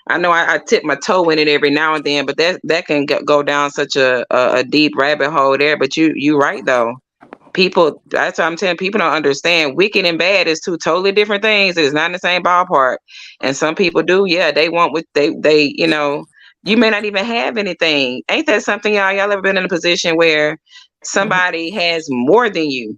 I know I tip my toe in it every now and then, but that can go down such a deep rabbit hole there. But you right though. People, that's what I'm telling people don't understand. Wicked and bad is two totally different things. It's not in the same ballpark. And some people do, yeah, they want what they you may not even have anything. Ain't that something, y'all ever been in a position where somebody has more than you?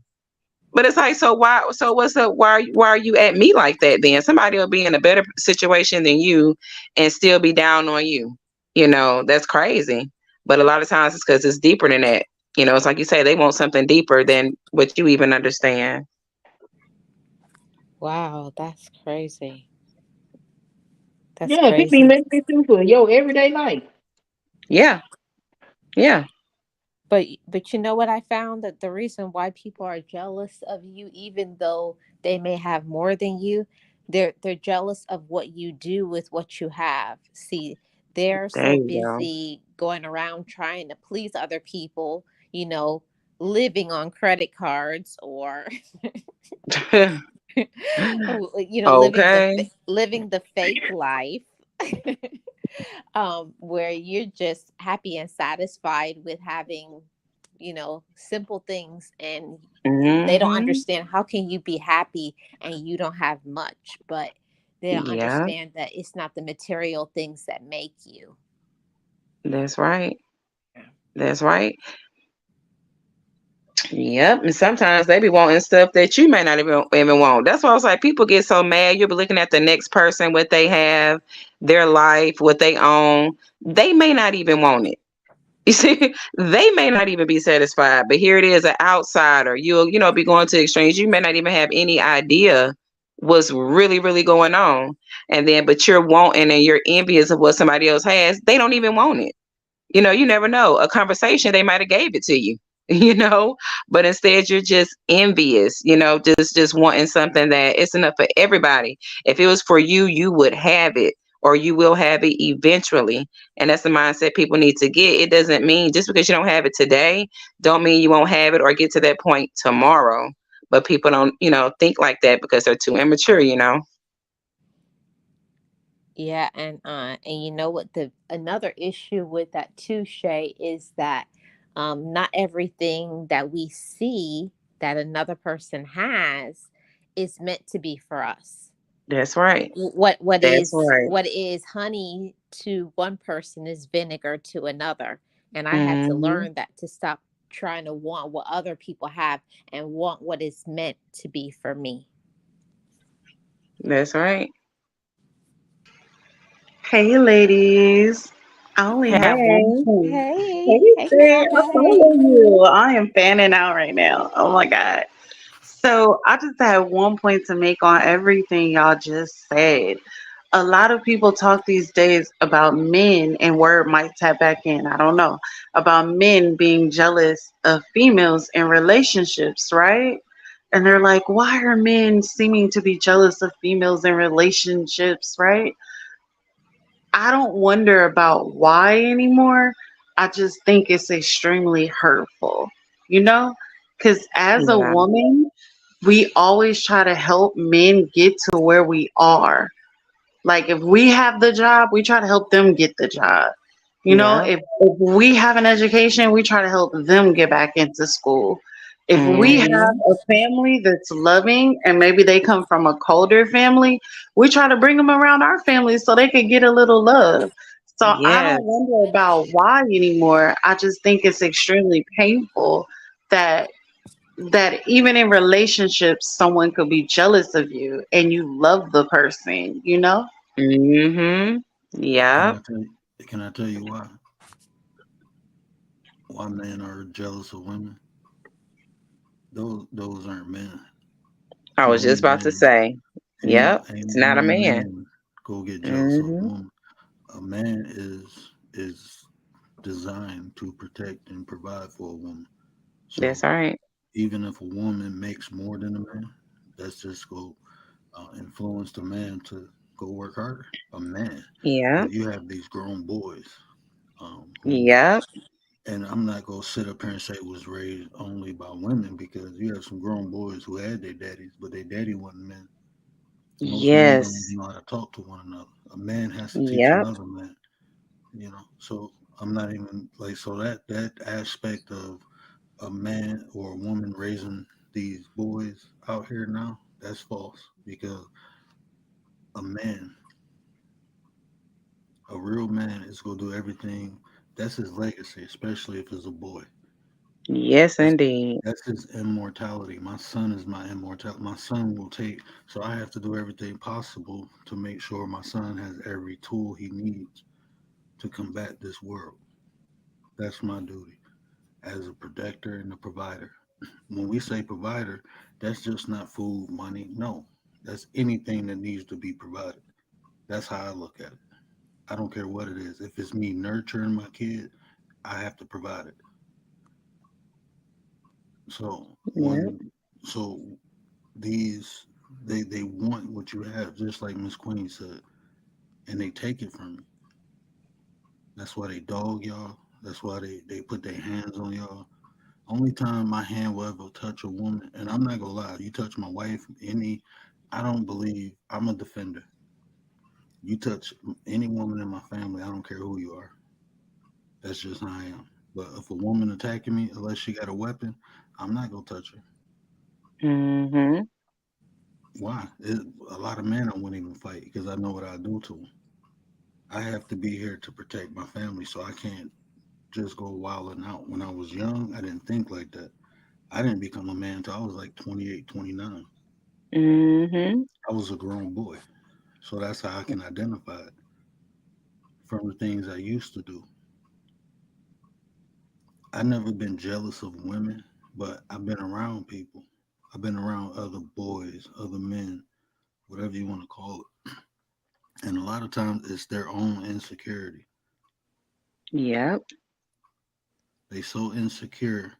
But it's like, so why? So what's up? Why are you at me like that? Then somebody will be in a better situation than you, and still be down on you. That's crazy. But a lot of times it's because it's deeper than that. It's like you say, they want something deeper than what you even understand. Wow, that's crazy. That's Yeah, people be crazy. making it through for your everyday life. Yeah, yeah, But you know what I found, that the reason why people are jealous of you, even though they may have more than you, they're jealous of what you do with what you have. See, they're there so you busy going around trying to please other people, you know, living on credit cards, or go. Okay. living the fake life. Where you're just happy and satisfied with having, simple things, and they don't Mhm. understand how can you be happy and you don't have much. But they don't Yeah, understand that it's not the material things that make you. that's right. That's right. Yep, and sometimes they be wanting stuff that you may not even want. That's why I was like, people get so mad. You'll be looking at the next person, what they have, their life, what they own. They may not even want it. You see, they may not even be satisfied. But here it is, an outsider. You'll be going to extremes. You may not even have any idea what's really, really going on. And then, but you're wanting and you're envious of what somebody else has. They don't even want it. You never know. A conversation, they might have gave it to you, you know, but instead you're just envious, just wanting something that it's enough for everybody. If it was for you, you would have it, or you will have it eventually. And that's the mindset people need to get. It doesn't mean just because you don't have it today, don't mean you won't have it or get to that point tomorrow. But people don't, think like that because they're too immature. Yeah, and you know what, the another issue with that too, Shay, is that not everything that we see that another person has is meant to be for us. That's right. What That's is right. what is honey to one person is vinegar to another. And I had to Hmm. learn that, to stop trying to want what other people have and want what is meant to be for me. That's right. Hey, ladies. I only have one Hey. point. Hey, Hey, hey Sam, girl, I hey. follow you. I am fanning out right now. Oh my God. So I just have one point to make on everything y'all just said. A lot of people talk these days about men, and word might tap back in, I don't know, about men being jealous of females in relationships, right? And they're like, why are men seeming to be jealous of females in relationships, right? I don't wonder about why anymore. I just think it's extremely hurtful, you know? Because as a Yeah. woman, we always try to help men get to where we are. Like if we have the job, we try to help them get the job. You know, Yeah. if we have an education, we try to help them get back into school. If we have Hmm. a family that's loving and maybe they come from a colder family, we try to bring them around our family so they can get a little love. So I Yes. don't wonder about why anymore. I just think it's extremely painful that even in relationships someone could be jealous of you and you love the person, you know? Mhm. Can Yep. I tell you? Can I tell you why men are jealous of women? Those aren't men. I Ain't was no just about to man. say. Yep. It's not a No man. man go get jealous of a Mhm. woman. A man is designed to protect and provide for a woman. That's So right. even if a woman makes more than a man, that's just go influence the man to go work harder. A man, Yep. but you have these grown boys who, Yep. and I'm not gonna sit up here and say was raised only by women because you have some grown boys who had their daddies, but their daddy wasn't men. Most men don't Yes. even know how to talk to one another. A man has to teach Yep. another man. So I'm not even like, so that aspect of a man or a woman raising these boys out here now, that's false, because a man, a real man, is gonna do everything. That's his legacy, especially if it's a boy. Yes, That's indeed. that's his immortality. My son is my immortality. My son will take. So I have to do everything possible to make sure my son has every tool he needs to combat this world. That's my duty as a protector and a provider. When we say provider, that's just not food, money. No, that's anything that needs to be provided. That's how I look at it. I don't care what it is. If it's me nurturing my kid, I have to provide it. So Yep. so these they want what you have, just like Miss Queen said, and they take it from you. That's why they dog y'all. That's why they put their hands on y'all. Only time my hand will ever touch a woman, and I'm not gonna lie, you touch my wife, I don't believe, I'm a defender. You touch any woman in my family, I don't care who you are. That's just how I am. But if a woman attacking me, unless she got a weapon, I'm not gonna touch her. Mhm. Why? A lot of men I wouldn't even fight because I know what I do to them. I have to be here to protect my family, so I can't just go wilding out. When I was young, I didn't think like that. I didn't become a man until I was like 28, 29. Mhm. I was a grown boy. So that's how I can identify it from the things I used to do. I never been jealous of women, but I've been around people. I've been around other boys, other men, whatever you want to call it. And a lot of times it's their own insecurity. Yep. They so insecure,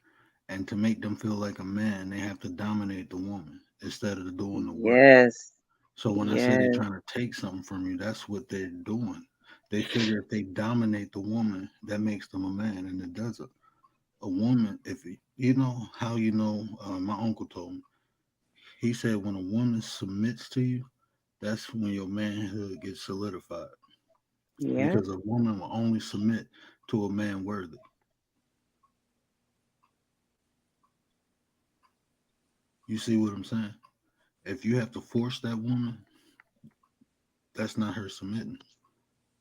and to make them feel like a man, they have to dominate the woman instead of doing the work. Yes. So when I say they're Yes. trying to take something from you, that's what they're doing. They figure if they dominate the woman, that makes them a man, and it doesn't. A woman, if you know how you know, my uncle told me. He said when a woman submits to you, that's when your manhood gets solidified. Yep. Because a woman will only submit to a man worthy. You see what I'm saying? If you have to force that woman, that's not her submitting.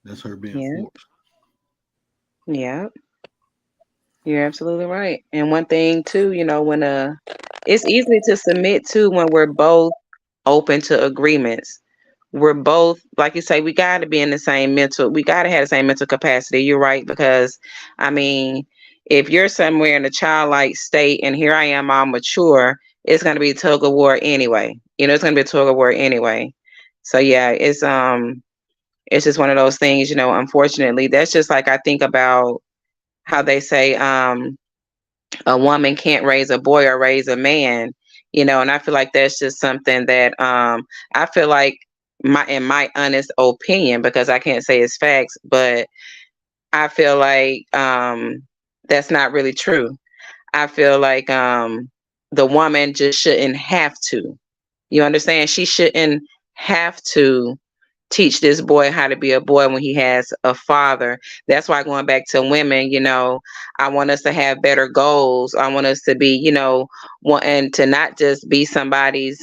That's her being Yep. forced. Yep. You're absolutely right. And one thing too, when it's easy to submit to when we're both open to agreements. We're both, like you say, we got to be in the same mental, we got to have the same mental capacity. You're right. Because, I mean, if you're somewhere in a childlike state and here I am, all mature, it's going to be tug of war anyway. It's going to be a tug of war anyway. So, yeah, it's just one of those things, unfortunately. That's just like I think about how they say, a woman can't raise a boy or raise a man, and I feel like that's just something that I feel like in my honest opinion, because I can't say it's facts, but I feel like that's not really true. I feel like the woman just shouldn't have to. You understand? She shouldn't have to teach this boy how to be a boy when he has a father. That's why going back to women, I want us to have better goals. I want us to be, wanting to not just be somebody's,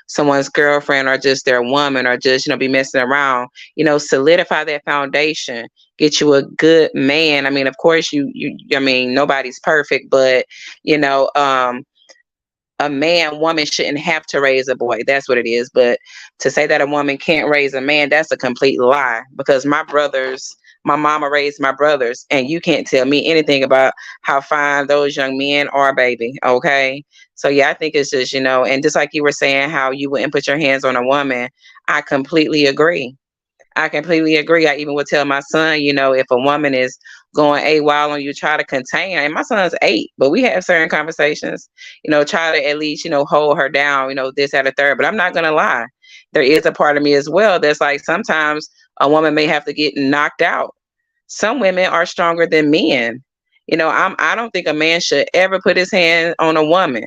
someone's girlfriend or just their woman or just, be messing around, solidify that foundation, get you a good man. I mean, of course I mean, nobody's perfect, but, you know, um, a man, woman shouldn't have to raise a boy. That's what it is. But to say that a woman can't raise a man, that's a complete lie. Because my mama raised my brothers, and you can't tell me anything about how fine those young men are, baby. Okay. So yeah, I think it's just, and just like you were saying, how you wouldn't put your hands on a woman, I completely agree. I completely agree. I even would tell my son, if a woman is going AWOL on you, try to contain her. And my son's 8, but we have certain conversations, try to at least, hold her down, this, that, or third. But I'm not going to lie. There is a part of me as well that's like sometimes a woman may have to get knocked out. Some women are stronger than men. I don't think a man should ever put his hand on a woman.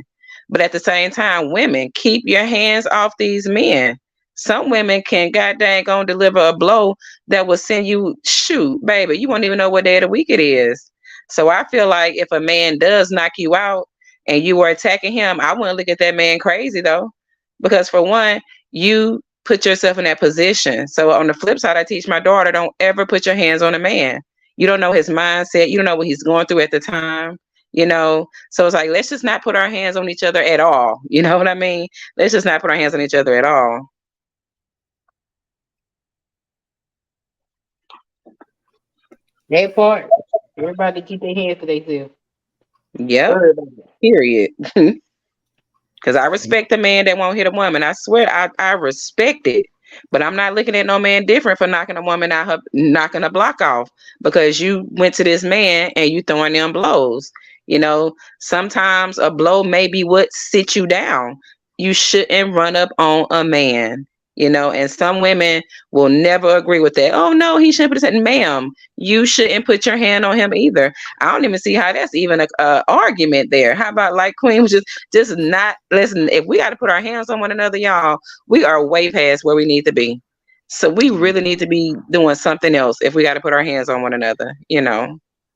But at the same time, women, keep your hands off these men. Some women can goddamn go deliver a blow that will send you, shoot, baby, you won't even know what day of the week it is. So I feel like if a man does knock you out and you are attacking him, I wouldn't look at that man crazy though. Because for one, you put yourself in that position. So on the flip side, I teach my daughter, don't ever put your hands on a man. You don't know his mindset. You don't know what he's going through at the time. So it's like, let's just not put our hands on each other at all. You know what I mean? Let's just not put our hands on each other at all. That part. Everybody keep their hands to themselves. Yep. Everybody. Period. Because I respect a man that won't hit a woman. I swear, I respect it. But I'm not looking at no man different for knocking a woman out, her knocking a block off because you went to this man and you throwing them blows. Sometimes a blow may be what sits you down. You shouldn't run up on a man. And some women will never agree with that. Oh no, he shouldn't put his hand. Ma'am, you shouldn't put your hand on him either. I don't even see how that's even a argument there. How about like Queen was just not listen? If we got to put our hands on one another, y'all, we are way past where we need to be. So we really need to be doing something else if we got to put our hands on one another.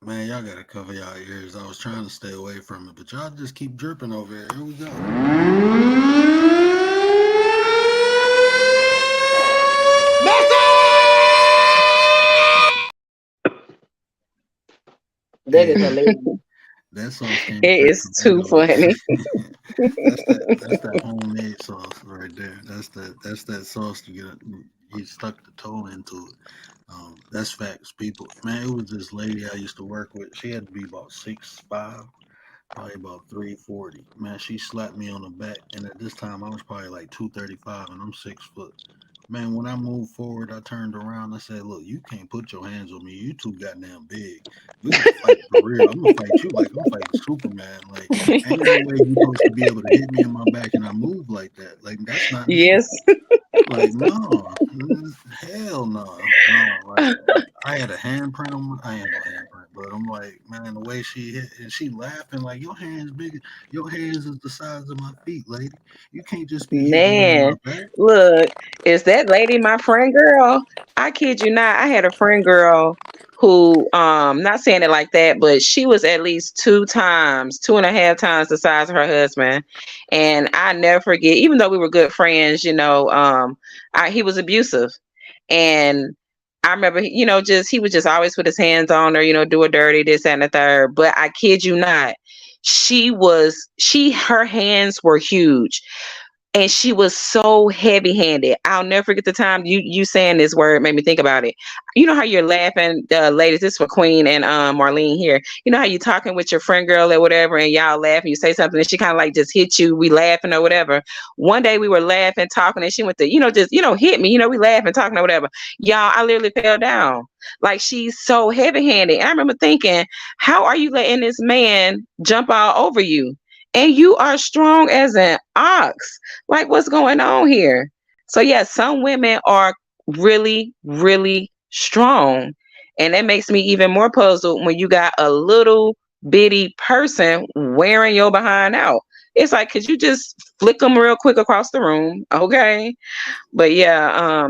Man, y'all gotta cover y'all ears. I was trying to stay away from it, but y'all just keep dripping over here. Here we go. That Hey, is hilarious. that sauce came It straight is from too Italy. funny. That's that homemade sauce right there. That's that sauce to get you stuck the toe into it. That's facts, people. Man, it was this lady I used to work with. She had to be about 6'5", probably about 340. Man, she slapped me on the back, and at this time I was probably like 235, and I'm 6 foot. Man, when I moved forward, I turned around. I said, "Look, you can't put your hands on me. You too goddamn big. We gonna fight for real. I'm gonna fight you like I'm fighting Superman. Like, ain't no way you supposed to be able to hit me in my back and I move like that. Like, that's not Yes. normal. Like, no, hell no, no. Like, I had a handprint on my. I ain't no handprint, but I'm like, man, the way she hit and she laughing like your hands big. Your hands is the size of my feet, lady. You can't just be hitting me in my Man, back." look, is that lady my friend girl? I kid you not. I had a friend girl who, not saying it like that, but she was at least 2 times, 2.5 times the size of her husband. And I never forget, even though we were good friends, he was abusive. And I remember, just he would just always put his hands on her, do her dirty, this that, and the third. But I kid you not, her hands were huge and she was so heavy-handed. I'll never forget the time you saying this word made me think about it. You know how you're laughing, ladies. This is for Queen and Marlene here. You know how you talking with your friend girl or whatever, and y'all laugh and you say something, and she kind of like just hit you. We laughing or whatever. One day we were laughing, talking, and she went to just hit me. We laughing, talking or whatever. Y'all, I literally fell down. Like she's so heavy-handed. And I remember thinking, how are you letting this man jump all over you? And you are strong as an ox. Like, what's going on here? So, yeah, some women are really, really strong. And that makes me even more puzzled when you got a little bitty person wearing your behind out. It's like, could you just flick them real quick across the room? Okay. But yeah,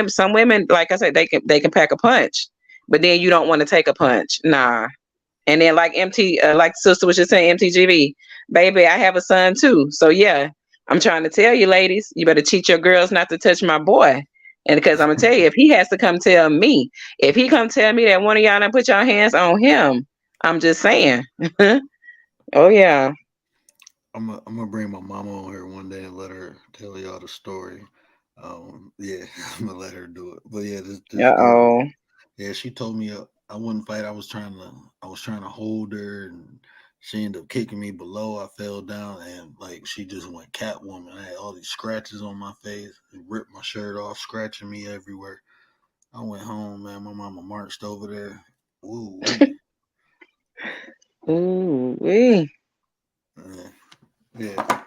some women, like I said, they can pack a punch, but then you don't want to take a punch. Nah. And then like sister was just saying, MTGV, baby, I have a son too. So yeah, I'm trying to tell you, ladies, you better teach your girls not to touch my boy. And because I'm gonna tell you, if he has to come tell me, if he come tell me that one of y'all done put your hands on him, I'm just saying. Oh yeah. I'm gonna bring my mama on here one day and let her tell y'all the story. Yeah, I'm gonna let her do it. But yeah, this Uh girl, oh. yeah, she told me I wouldn't fight. I was trying to hold her, and she ended up kicking me below. I fell down, and like she just went Catwoman. I had all these scratches on my face, and ripped my shirt off, scratching me everywhere. I went home, man. My mama marched over there. Ooh wee. Ooh wee. Yeah. Yeah.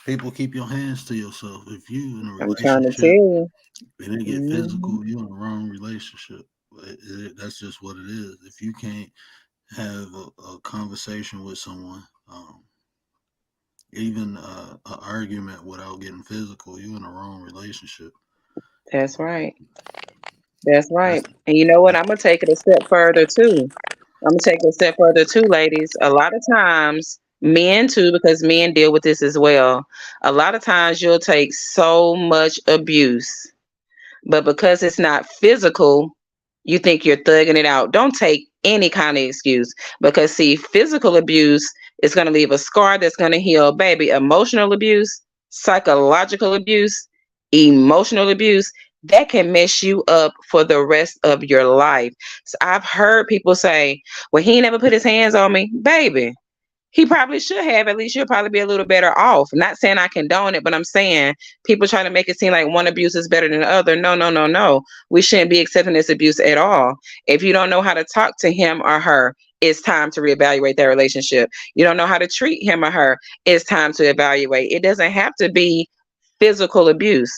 People, keep your hands to yourself. If you in a I'm trying to tell relationship you. and it get Mhm. physical, you in the wrong relationship. That's just what it is. If you can't have a conversation with someone, even an argument without getting physical, you in the wrong relationship. That's right. That's right. That's And you know what? that's I'm gonna take it a step further too. I'm gonna take it a step further too, ladies. A lot of times, men too, because men deal with this as well. A lot of times you'll take so much abuse, but because it's not physical, you think you're thugging it out. Don't take any kind of excuse because, see, physical abuse is going to leave a scar that's going to heal, baby. Emotional abuse, psychological abuse, emotional abuse, that can mess you up for the rest of your life. So I've heard people say, well, he never put his hands on me. Baby, he probably should have. At least you'll probably be a little better off. Not saying I condone it, but I'm saying people try to make it seem like one abuse is better than the other. No, no, no, no. We shouldn't be accepting this abuse at all. If you don't know how to talk to him or her, it's time to reevaluate that relationship. You don't know how to treat him or her, it's time to evaluate. It doesn't have to be physical abuse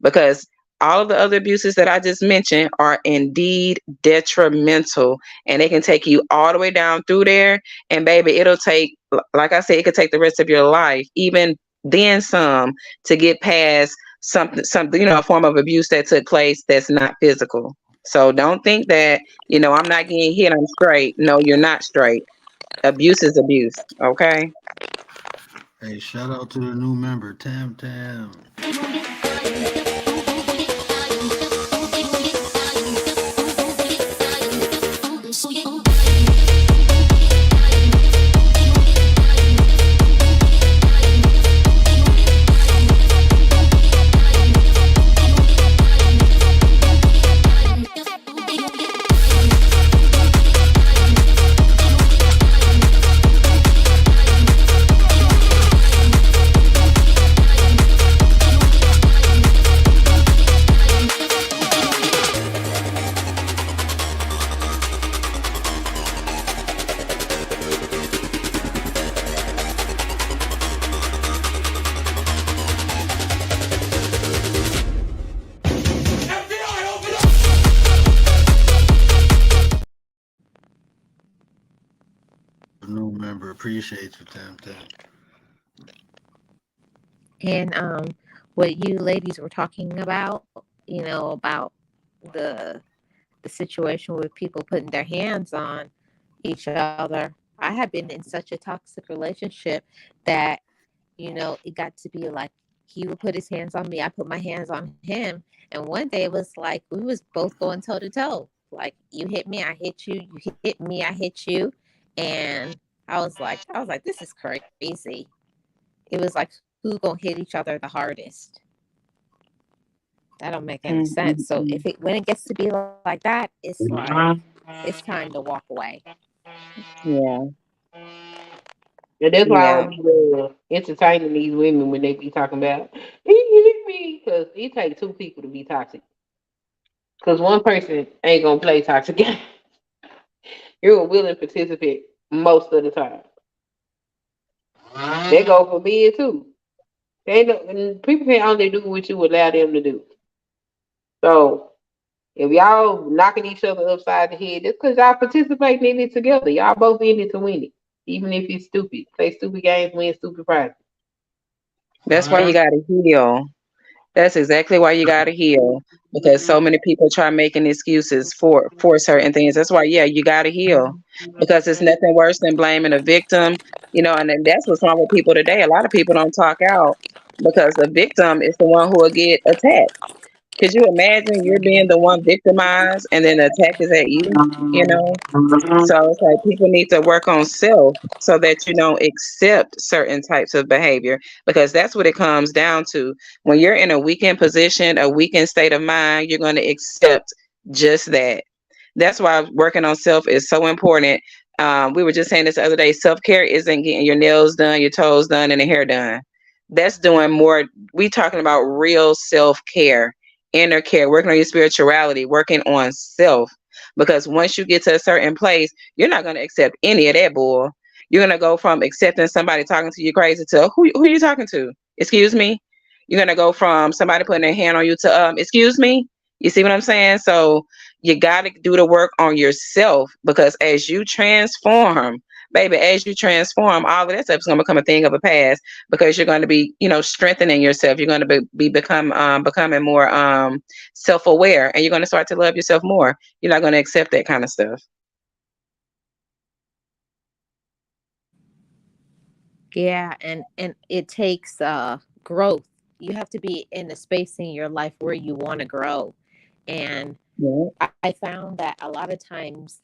because all of the other abuses that I just mentioned are indeed detrimental and they can take you all the way down through there. And baby, it'll take, like I said, it could take the rest of your life, even then some, to get past something, a form of abuse that took place that's not physical. So don't think that, I'm not getting hit, I'm straight. No, you're not straight. Abuse is abuse. Okay. hey, shout out to the new member, Tam Tam. The new member, appreciate you, Tam Tam. And what you ladies were talking about, about the the situation with people putting their hands on each other. I have been in such a toxic relationship that, it got to be like he would put his hands on me, I put my hands on him. And one day it was like we was both going toe to toe. Like you hit me, I hit you, you hit me, I hit you. And I was like, this is crazy. It was like who gonna hit each other the hardest? That don't make any sense. So Mm-mm-mm. if it when it gets to be like that, it's like it's time to walk away. Yeah. And that's why I Yeah. don't be entertaining these women when they be talking about he hit me because it takes two people to be toxic. Because one person ain't gonna play toxic game. You're a willing participant most of the time. They go for men too. They know, and people can only do what you allow them to do. So if y'all knocking each other upside the head, it's because y'all participating in it together. Y'all both in it to win it, even if it's stupid. Play stupid games, win stupid prizes. That's why you got to heal. That's exactly why you got to heal because so many people try making excuses for certain things. That's why, yeah, you got to heal because it's nothing worse than blaming a victim, and then that's what's wrong with people today. A lot of people don't talk out because the victim is the one who will get attacked. Could you imagine you're being the one victimized and then the attack is at you? You know? So it's like people need to work on self so that you don't accept certain types of behavior because that's what it comes down to. When you're in a weakened position, a weakened state of mind, you're going to accept just that. That's why working on self is so important. We were just saying this the other day. Self care isn't getting your nails done, your toes done, and the hair done. That's doing more. We talking about real self care, inner care, working on your spirituality, working on self. Because once you get to a certain place, you're not going to accept any of that bull. You're going to go from accepting somebody talking to you crazy to who are you talking to? Excuse me. You're going to go from somebody putting their hand on you to excuse me. You see what I'm saying? So you got to do the work on yourself because as you transform, baby, as you transform, all of that stuff is going to become a thing of the past because you're going to be, strengthening yourself. You're going to becoming more self-aware, and you're going to start to love yourself more. You're not going to accept that kind of stuff. Yeah, and it takes growth. You have to be in a space in your life where you want to grow. And Yeah. I found that a lot of times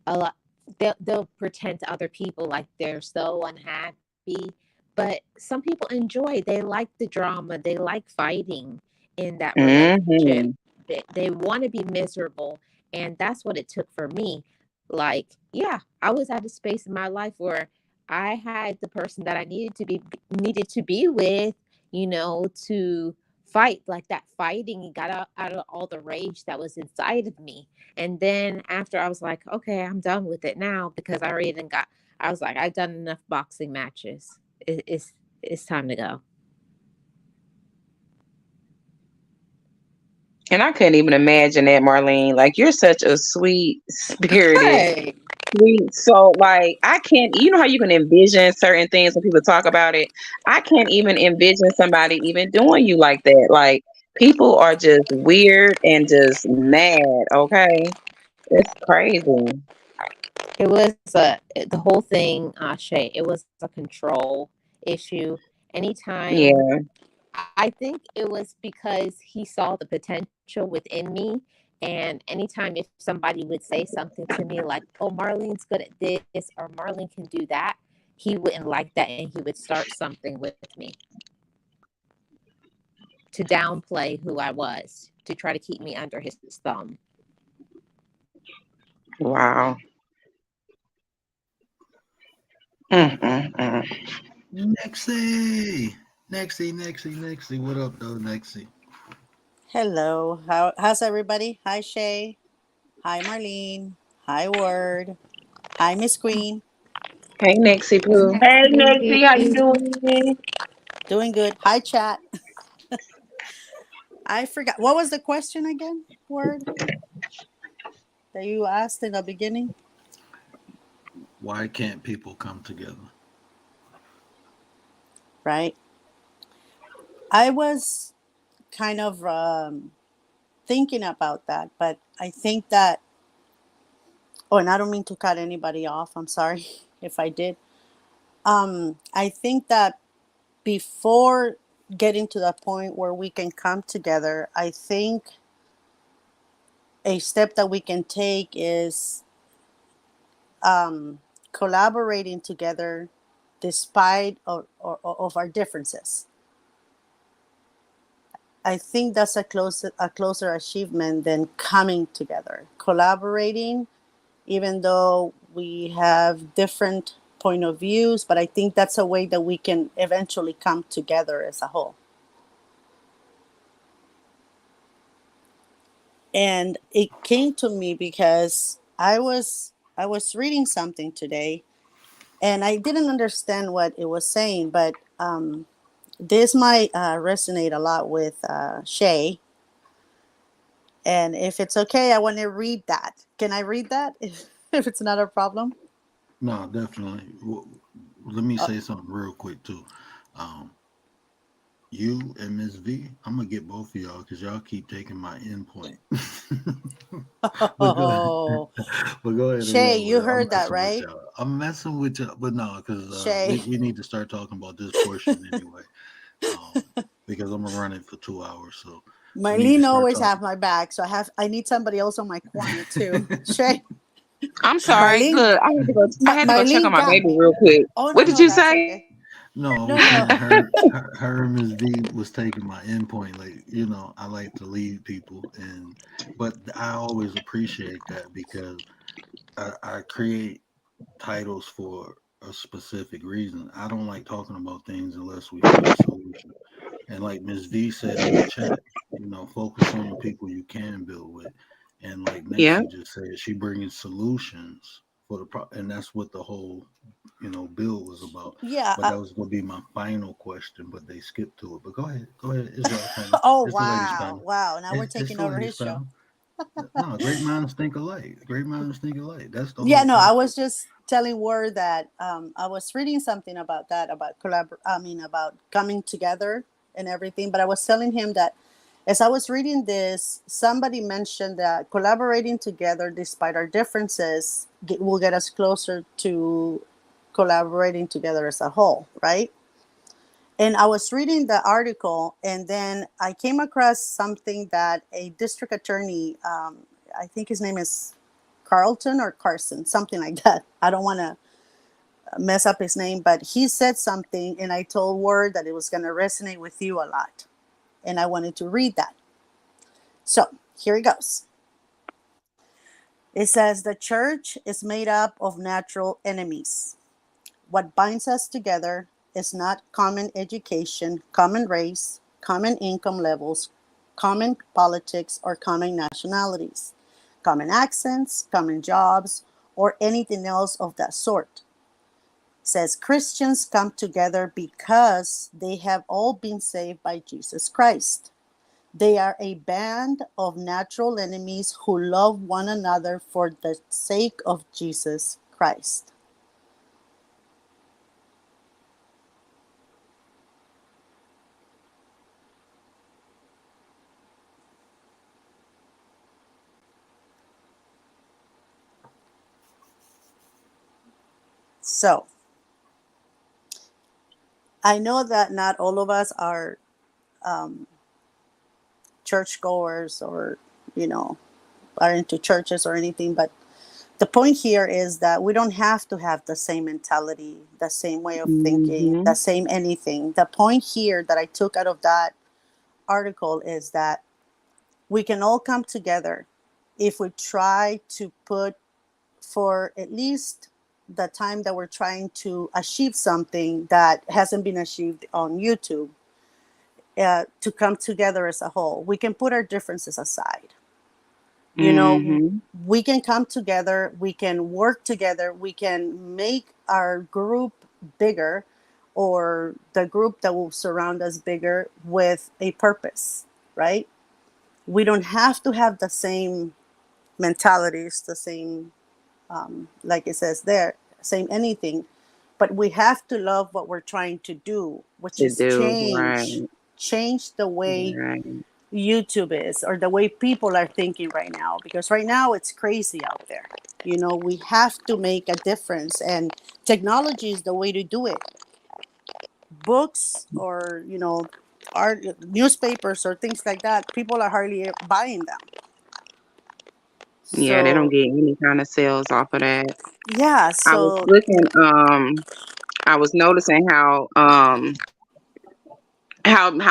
a lot they'll pretend to other people like they're so unhappy, but some people enjoy, they like the drama, they like fighting in that relationship. Hmm. They want to be miserable, and that's what it took for me. Like, yeah, I was at a space in my life where I had the person that I needed to be with, to fight. Like that fighting got out of all the rage that was inside of me. And then after, I was like, okay, I'm done with it now, because I already done got. I was like, I've done enough boxing matches. It's time to go. And I couldn't even imagine that, Marlene. Like, you're such a sweet spirited, Hey, sweet soul. Like, I can't, you know how you can envision certain things when people talk about it? I can't even envision somebody even doing you like that. Like, people are just weird and just mad, okay? It's crazy. it was the whole thing, Shay. It was a control issue. Anytime, Yeah. I think it was because he saw the potential within me. And anytime if somebody would say something to me like, oh, Marlene's good at this, or Marlene can do that, he wouldn't like that, and he would start something with me to downplay who I was, to try to keep me under his thumb. Wow. Mm-mm-mm. Nexie, Nexie. What up, though, Nexie? Hello. How's everybody? Hi Shay. Hi Marlene. Hi Word. Hi Miss Queen. Hey, Nixie Pooh. Hey, Nancy, how you doing? Doing good. Hi chat. I forgot, what was the question again? Word that you asked in the beginning? Why can't people come together? Right. I was kind of thinking about that, but I think that, oh, and I don't mean to cut anybody off. I'm sorry if I did. I think that before getting to the point where we can come together, I think a step that we can take is um, collaborating together despite of our differences. I think that's a closer achievement than coming together. Collaborating, even though we have different point of views, but I think that's a way that we can eventually come together as a whole. And it came to me because I was reading something today, and I didn't understand what it was saying, but this might resonate a lot with Shay. And if it's okay, I want to read that. Can I read that if it's not a problem? No, definitely. Let me Uh, say something real quick too. Um, you and Miss V, I'm gonna get both of y'all because y'all keep taking my endpoint. but go ahead, oh, but go ahead and Shay, roll with you it. I'm heard that, messing with right? y'all. I'm messing with y'all, but no, because we Shay. we need to start talking about this portion anyway. Um, because I'm gonna run it for 2 hours, so we need to Marlene start always have talking. my back, so I need somebody else on my corner too. Shay, I'm sorry. Marlene, Look, I had to go check on Marlene my got baby me. real quick. Oh What no, did no, you that's say? okay. No, I No, was no. saying her and Miss V was taking my endpoint. Like, I like to lead people, but I always appreciate that because I create titles for a specific reason. I don't like talking about things unless we have a solution. And like Miss V said in the chat, focus on the people you can build with. And like Yeah. Nexie just said, she brings solutions for and that's what the whole bill was about. Yeah. But that was going to be my final question, but they skipped to it. But go ahead, it's y'all turn. Oh It's the ladies' wow, panel. wow. Now we're It's taking the over ladies' his show. panel. No, great minds think alike. Great minds think alike. That's the Yeah, whole no, I purpose. was just telling Word that I was reading something about that, about about coming together and everything. But I was telling him that as I was reading this, somebody mentioned that collaborating together, despite our differences, will get us closer to collaborating together as a whole, right? And I was reading the article, and then I came across something that a district attorney, I think his name is Carlton or Carson, something like that. I don't want to mess up his name, but he said something, and I told Word that it was going to resonate with you a lot. And I wanted to read that. So here it goes. It says, the church is made up of natural enemies. What binds us together is not common education, common race, common income levels, common politics, or common nationalities, common accents, common jobs, or anything else of that sort. It says Christians come together because they have all been saved by Jesus Christ. They are a band of natural enemies who love one another for the sake of Jesus Christ. So I know that not all of us are um, churchgoers or, you know, are into churches or anything, but the point here is that we don't have to have the same mentality, the same way of thinking, Hmm. the same anything. The point here that I took out of that article is that we can all come together if we try to put for at least the time that we're trying to achieve something that hasn't been achieved on YouTube, to come together as a whole. We can put our differences aside. You know, Hmm. we can come together, we can work together, we can make our group bigger, or the group that will surround us bigger with a purpose, right? We don't have to have the same mentalities, the same, like it says there, same anything, but we have to love what we're trying to do, which To is do right, change the way right. YouTube is, or the way people are thinking right now, because right now it's crazy out there. You know, we have to make a difference, and technology is the way to do it. Books or, you know, art, newspapers or things like that, people are hardly buying them. Yeah, they don't So get any kind of sales off of that. yeah, I was so looking, I was noticing how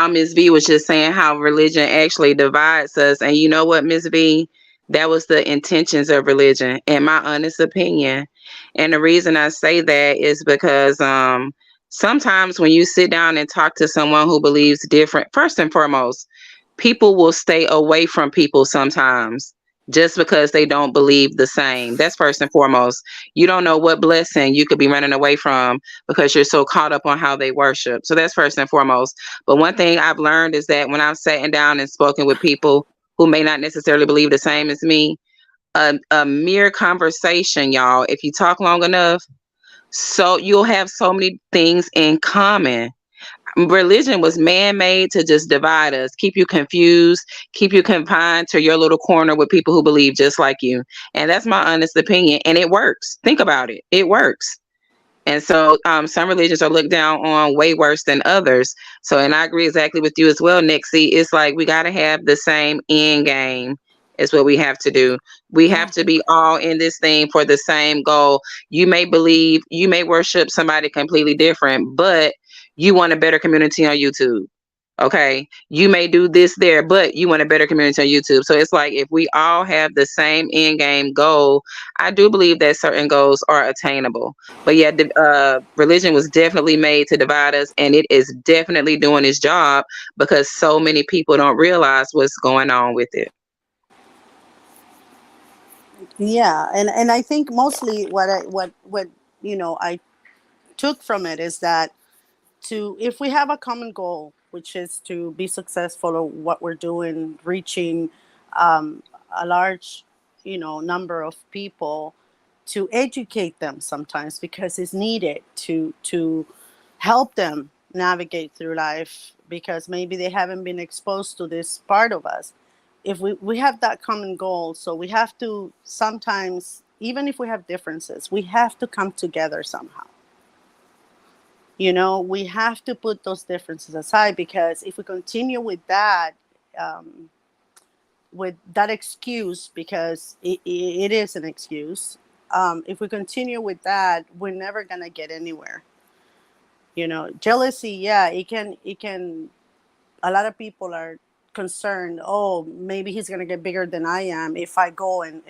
Miss V was just saying how religion actually divides us. And you know what, Miss V? That was the intentions of religion, in my honest opinion. And the reason I say that is because sometimes when you sit down and talk to someone who believes different, first and foremost, people will stay away from people sometimes just because they don't believe the same. That's first and foremost. You don't know what blessing you could be running away from because you're so caught up on how they worship. So that's first and foremost. But one thing I've learned is that when I've sat down and spoken with people who may not necessarily believe the same as me, a mere conversation, y'all, if you talk long enough, so you'll have so many things in common. Religion was man-made to just divide us, keep you confused, keep you confined to your little corner with people who believe just like you. And that's my honest opinion. And it works. Think about it. It works. And so some religions are looked down on way worse than others. So, and I agree exactly with you as well, Nixie. It's like we got to have the same end game, is what we have to do. We have yeah, to be all in this thing for the same goal. You may believe, you may worship somebody completely different, but you want a better community on YouTube. Okay. You may do this there, but you want a better community on YouTube. So it's like if we all have the same end game goal, I do believe that certain goals are attainable. But yeah, religion was definitely made to divide us, and it is definitely doing its job because so many people don't realize what's going on with it. yeah, and I think mostly what you know I took from it is that, to if we have a common goal, which is to be successful at what we're doing, reaching a large, number of people to educate them sometimes because it's needed to help them navigate through life because maybe they haven't been exposed to this part of us. If we have that common goal, so we have to sometimes, even if we have differences, we have to come together somehow. We have to put those differences aside because if we continue um, with that excuse, because it is an excuse, if we continue with that, we're never gonna get anywhere. Jealousy, yeah, it can. A lot of people are concerned. Oh, maybe he's gonna get bigger than I am if I go and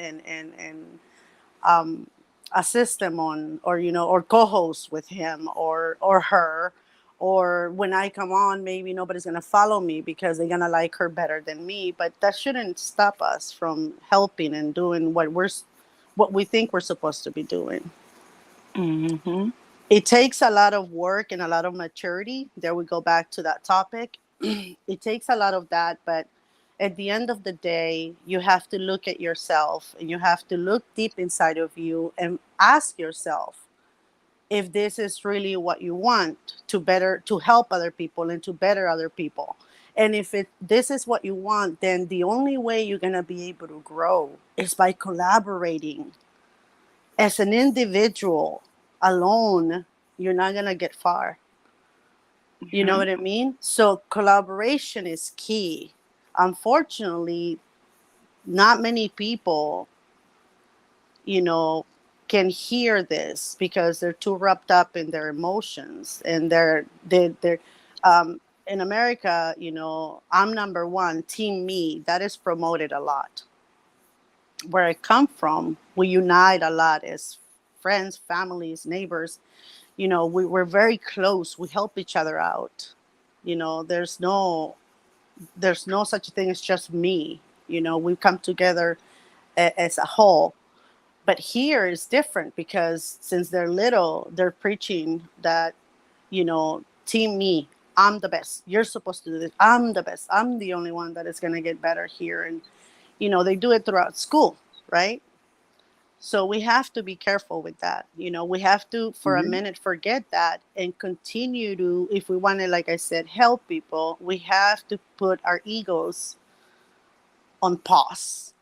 um, assist him on, or or co-host with him or her, or when I come on, maybe nobody's gonna follow me because they're gonna like her better than me. But that shouldn't stop us from helping and doing what we think we're supposed to be doing. Mm-hmm. It takes a lot of work and a lot of maturity. There we go back to that topic. It takes a lot of that, but at the end of the day, you have to look at yourself and you have to look deep inside of you and ask yourself if this is really what you want to help other people and to better other people. And if this is what you want, then the only way you're going to be able to grow is by collaborating. As an individual alone, you're not going to get far. You know Hmm. what I mean? So collaboration is key. Unfortunately, not many people, you know, can hear this because they're too wrapped up in their emotions and they're in America, I'm number one, team me. That is promoted a lot. Where I come from, we unite a lot as friends, families, neighbors. We're very close. We help each other out. There's no such thing as just me. We come together as a whole. But here is different because since they're little, they're preaching that, team me. I'm the best. You're supposed to do this. I'm the best. I'm the only one that is going to get better here. And, they do it throughout school, right? So we have to be careful with that. We have to, for a minute, forget that and continue to, if we want to, like I said, help people, we have to put our egos on pause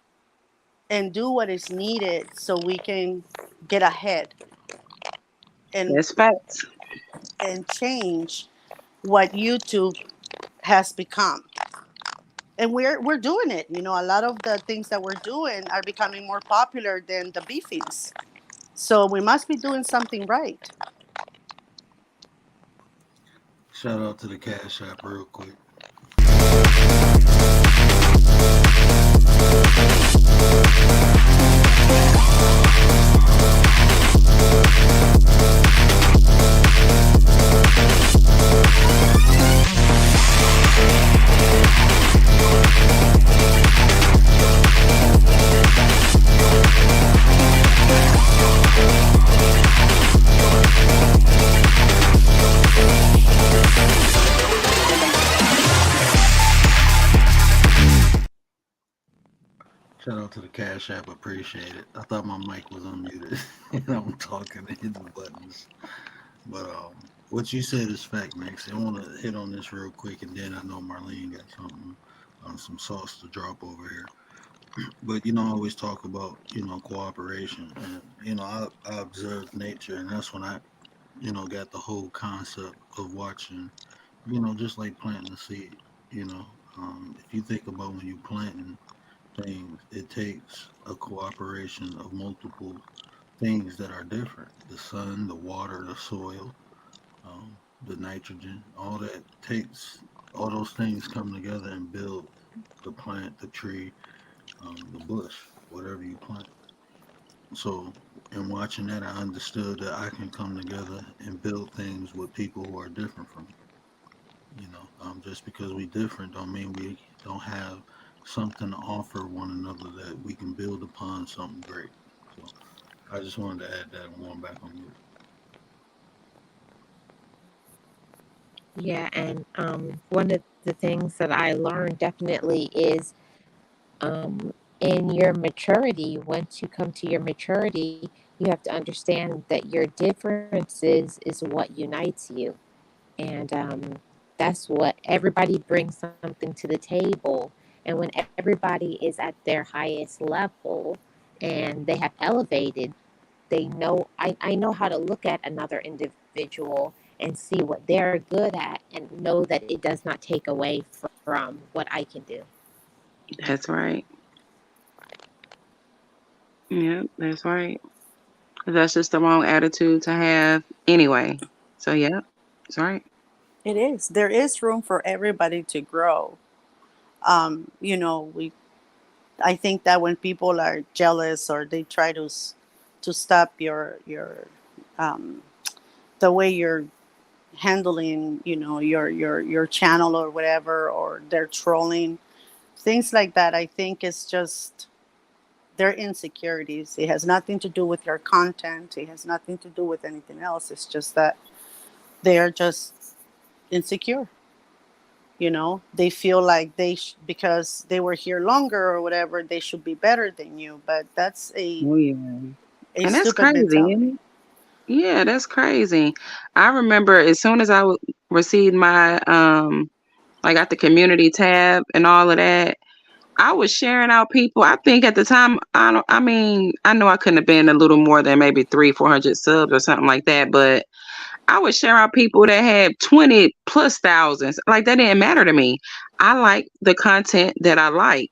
and do what is needed so we can get ahead and That's facts. change what YouTube has become. And we're doing it. A lot of the things that we're doing are becoming more popular than the beefings. So we must be doing something right. Shout out to the Cash App real quick. Shout out to the Cash App. Appreciate it. I thought my mic was unmuted and I'm talking and hitting the buttons. But what you said is fact, Max. I want to hit on this real quick, and then I know Marlene got something, some sauce to drop over here. But I always talk about cooperation, and I observe nature, and that's when I got the whole concept of watching, just like planting a seed. You know, if you think about when you're planting things, it takes a cooperation of multiple things that are different: the sun, the water, the soil, the nitrogen. All those things come together and build the plant, the tree, the bush, whatever you plant. So, in watching that, I understood that I can come together and build things with people who are different from me. Just because we different don't mean we don't have something to offer one another that we can build upon something great. So, I just wanted to add that and going back on you. Yeah, and one of the things that I learned definitely is in your maturity, once you come to your maturity, you have to understand that your differences is what unites you. And that's what everybody brings something to the table. And when everybody is at their highest level and they have elevated, they know I know how to look at another individual and see what they're good at and know that it does not take away from what I can do. That's right. Yeah, that's right. 'Cause that's just the wrong attitude to have anyway. So yeah, that's right. It is. There is room for everybody to grow. You know, we. I think that when people are jealous or they try to stop your um, the way you're handling, you know, your channel or whatever, or they're trolling, things like that. I think it's just their insecurities. It has nothing to do with your content. It has nothing to do with anything else. It's just that they are just insecure. You know, they feel like because they were here longer or whatever, they should be better than you. But that's Oh yeah. a And that's stupid crazy, mentality. isn't it? Yeah, that's crazy. I remember as soon as received my like got the community tab and all of that, I was sharing out people. I think at the time, I mean, I know I couldn't have been a little more than maybe 300, 400 subs or something like that, but I would share out people that had 20 plus thousands. Like that didn't matter to me. I like the content that I like.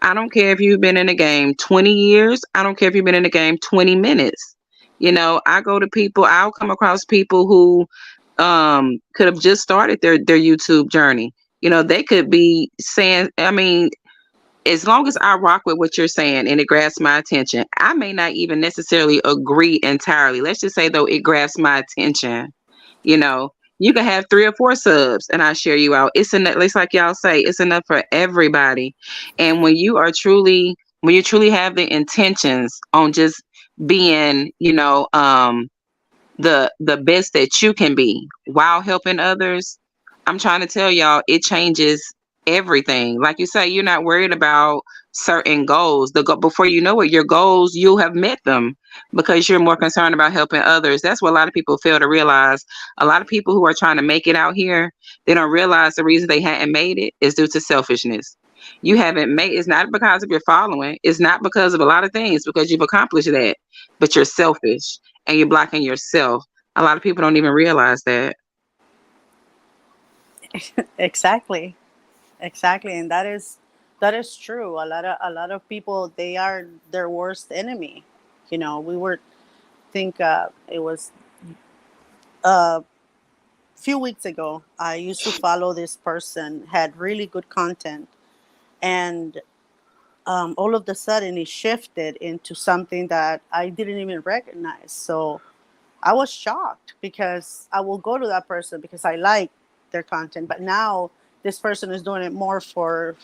I don't care if you've been in the game 20 years. I don't care if you've been in the game 20 minutes. I go to people, I'll come across people who could have just started their YouTube journey. They could be saying, I mean, as long as I rock with what you're saying and it grabs my attention, I may not even necessarily agree entirely. Let's just say though it grabs my attention. You know, you can have 3 or 4 subs and I share you out. It's enough. It's like y'all say, it's enough for everybody. And when you truly have the intentions on just being, the best that you can be while helping others, I'm trying to tell y'all it changes everything. Like you say, you're not worried about certain goals. Before you know it, your goals, you'll have met them because you're more concerned about helping others. That's what a lot of people fail to realize. A lot of people who are trying to make it out here, they don't realize the reason they hadn't made it is due to selfishness. You haven't made it's not because of your following, it's not because of a lot of things, because you've accomplished that, but you're selfish and you're blocking yourself. A lot of people don't even realize that. Exactly. Exactly, and that is true. A lot of people, they are their worst enemy. You know, we were think it was a few weeks ago. I used to follow this person, had really good content, and all of a sudden it shifted into something that I didn't even recognize. So I was shocked because I will go to that person because I like their content, but now this person is doing it more for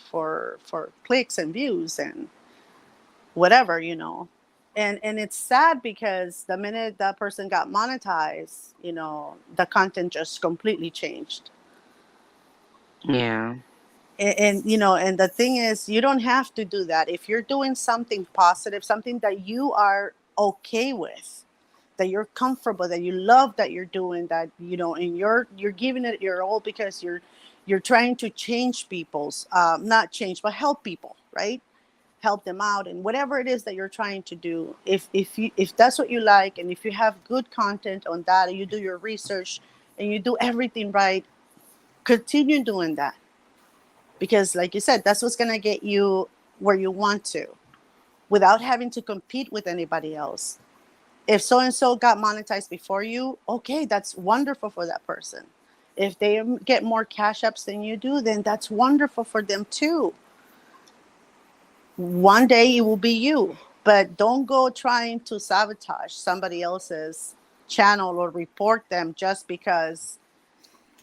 clicks and views and whatever, and it's sad because the minute that person got monetized, the content just completely changed. Yeah. And the thing is, you don't have to do that if you're doing something positive, something that you are okay with, that you're comfortable, that you love, that you're doing that, and you're giving it your all because you're trying to change people's, not change but help people, right? Help them out and whatever it is that you're trying to do. If that's what you like, and if you have good content on that, and you do your research and you do everything right, continue doing that, because like you said, that's what's going to get you where you want to, without having to compete with anybody else. If so and so got monetized before you, okay, that's wonderful for that person. If they get more cash apps than you do, then that's wonderful for them too. One day it will be you, but don't go trying to sabotage somebody else's channel or report them just because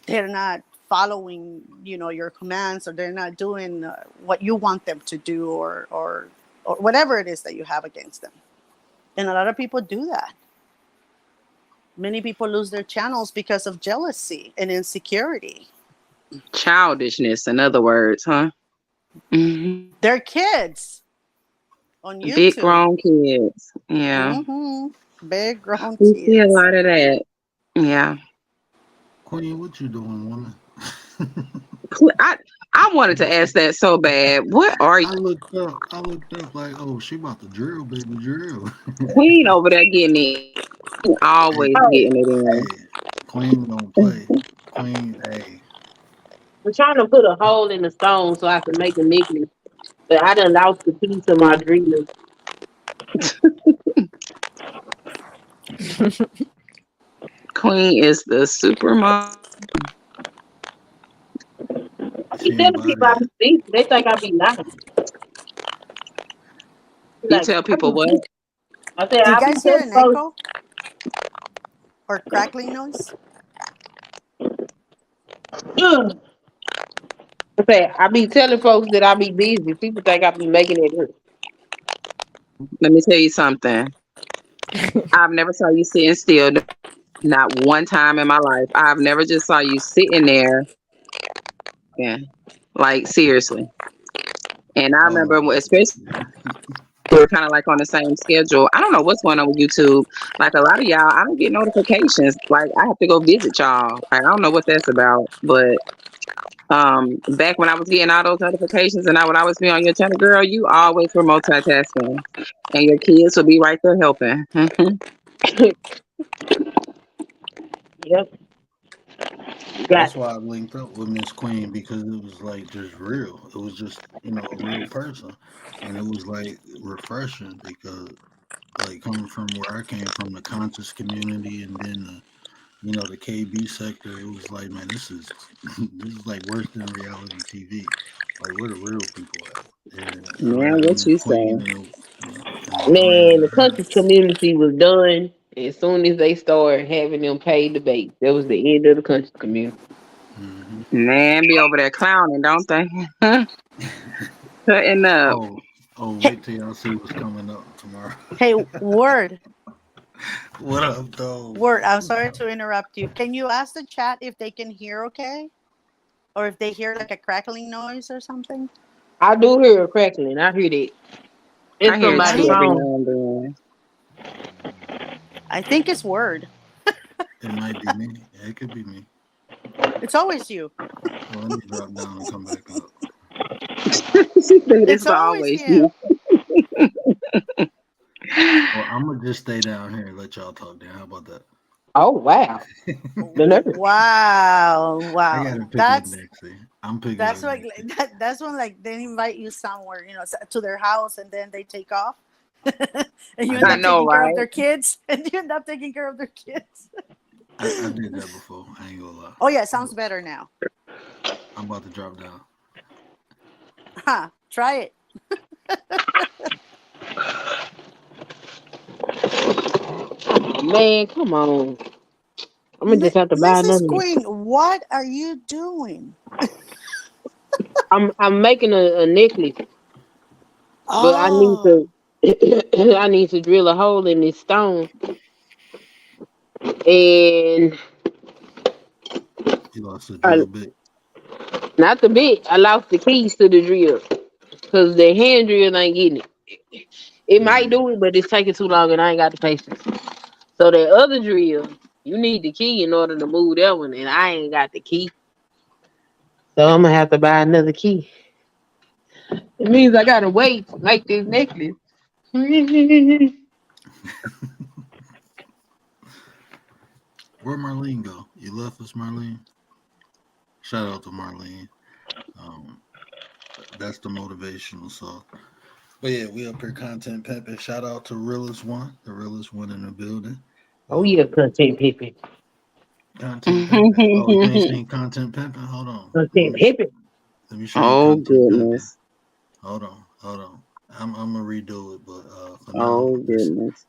they're not following, your commands, or they're not doing what you want them to do, or whatever it is that you have against them. And a lot of people do that. Many people lose their channels because of jealousy and insecurity. Childishness, in other words, huh? They're kids. on Big YouTube. grown kids. Yeah. Big grown We see a kids. lot of that. Yeah. Queen, what you doing, woman? I I wanted to ask that so bad. What are you, I looked up like, oh, she about to drill, baby, drill. Queen over there getting it? Hey, Always Oh, getting it in. hey, Queen don't play. Queen, hey, I'm trying to put a hole in the stone so I can make a necklace, but I done lost the piece of my dream. Queen is the super mom. You she tell the people embodied I it. be busy, they think I be lying. You Like, tell I people be what? busy. I said, Do you I be guys hear telling an folks, echo or crackling noise? ugh. I said, I be telling folks that I be busy. People think I be making it up. Let me tell you something. I've never saw you sitting still, not one time in my life. I've never just saw you sitting there. Yeah, like seriously. And I remember, Oh, especially we're kind of like on the same schedule. I don't know what's going on with YouTube. Like a lot of y'all, I don't get notifications. Like I have to go visit y'all. Like, I don't know what that's about. But back when I was getting all those notifications and I would always be on your channel, girl, you always were multitasking. And your kids would be right there helping. Yep, got that's why I linked up with Miss Queen because it was like just real. It was just, a real person. And it was like refreshing because like coming from where I came from, the conscious community and then the KB sector, it was like, man, this is this is like worse than reality TV. Like where the real people at? And I Man, met what Miss you Queen say? and was glad man. to The have her. conscious community was done as soon as they started having them paid debates. That was the end of the conscious community. Hmm. Man, be over there clowning, don't they? Cutting up. Oh, oh, Hey, wait till y'all see what's coming up tomorrow. hey, word, What up, though? word. I'm sorry to interrupt you. Can you ask the chat if they can hear okay, or if they hear like a crackling noise or something? I do hear a crackling. I hear that. I It's hear it I too somebody's hear. every phone. now and then. I think it's word. It might be me. It could be me. It's always you. Well, let me drop down and come back up. She said It's it's always always you. him. Well, I'm gonna just stay down here and let y'all talk. Then how about that? Oh wow, the nerve. Wow, I wow. gotta pick up Nexie. I'm picking up That's like Nexie. that's when like they invite you somewhere, to their house, and then they take off, and you I end I up did that. know, taking care of right? their kids, and you end up taking care of their kids. I did that before. I ain't gonna lie. Oh yeah, sounds better now. I'm about to drop down. Huh? Try it. Oh, man, come on. I'm gonna just have to buy Mrs. another one. Queen, what are you doing? I'm making a necklace, but I need Oh, to I need to drill a hole in this stone and You lost the I, drill bit. not the bit. I lost the keys to the drill because the hand drill ain't getting it. It might Mm. do it, but it's taking too long, and I ain't got the patience. So that other drill, you need the key in order to move that one, and I ain't got the key. So I'm gonna have to buy another key. It means I gotta wait to make this necklace. Where'd Marlene go? You left us, Marlene. Shout out to Marlene. Um, that's the motivational song. But yeah, we up here content pimping. Shout out to Realest One, the realest one in the building. Oh yeah, Um, content pimping, content pimping. Oh, you ain't seen content pimping? Hold on. content pimping. Let me show you Oh content pimping. goodness. Hold on. I'm gonna redo it, but for now, Oh this goodness.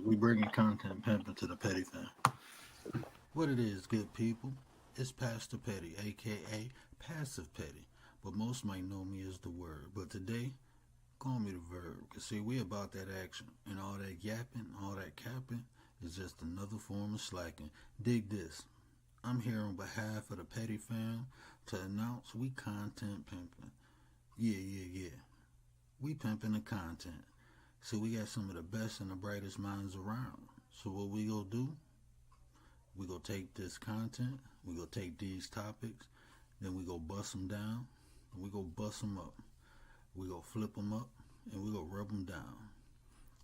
we bringing content pimping to the petty fan. What it is, good people? It's Pastor Petty, aka Passive Petty, but most might know me as the Word. But today, call me the Verb, cause see, we about that action, and all that yapping, all that capping is just another form of slacking. Dig this. I'm here on behalf of the Petty fam to announce we content pimping. Yeah. We pimping the content. So we got some of the best and the brightest minds around. So what we gonna do? We gonna take this content. We gonna take these topics. Then we go bust them down. And we go bust them up. We go flip them up, and we go rub them down.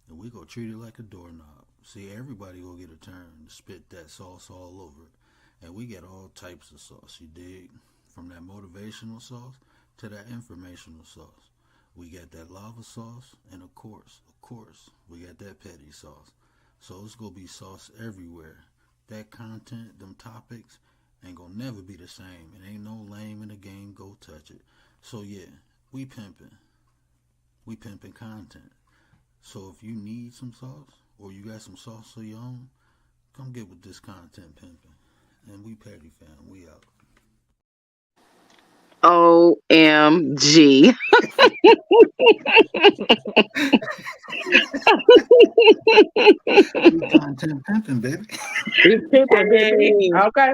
And we go treat it like a doorknob. See, everybody gonna get a turn to spit that sauce all over it. And we get all types of sauce, you dig? From that motivational sauce to that informational sauce. We got that lava sauce, and of course, we got that petty sauce. So it's gonna be sauce everywhere. That content, them topics, ain't gonna never be the same. It ain't no lame in the game, go touch it. So yeah, we pimping. We pimping content. So if you need some sauce, or you got some sauce of your own, come get with this content pimping. And we petty fam, we out. OMG. We content pimping, baby. You pimping, baby. Hey. Okay.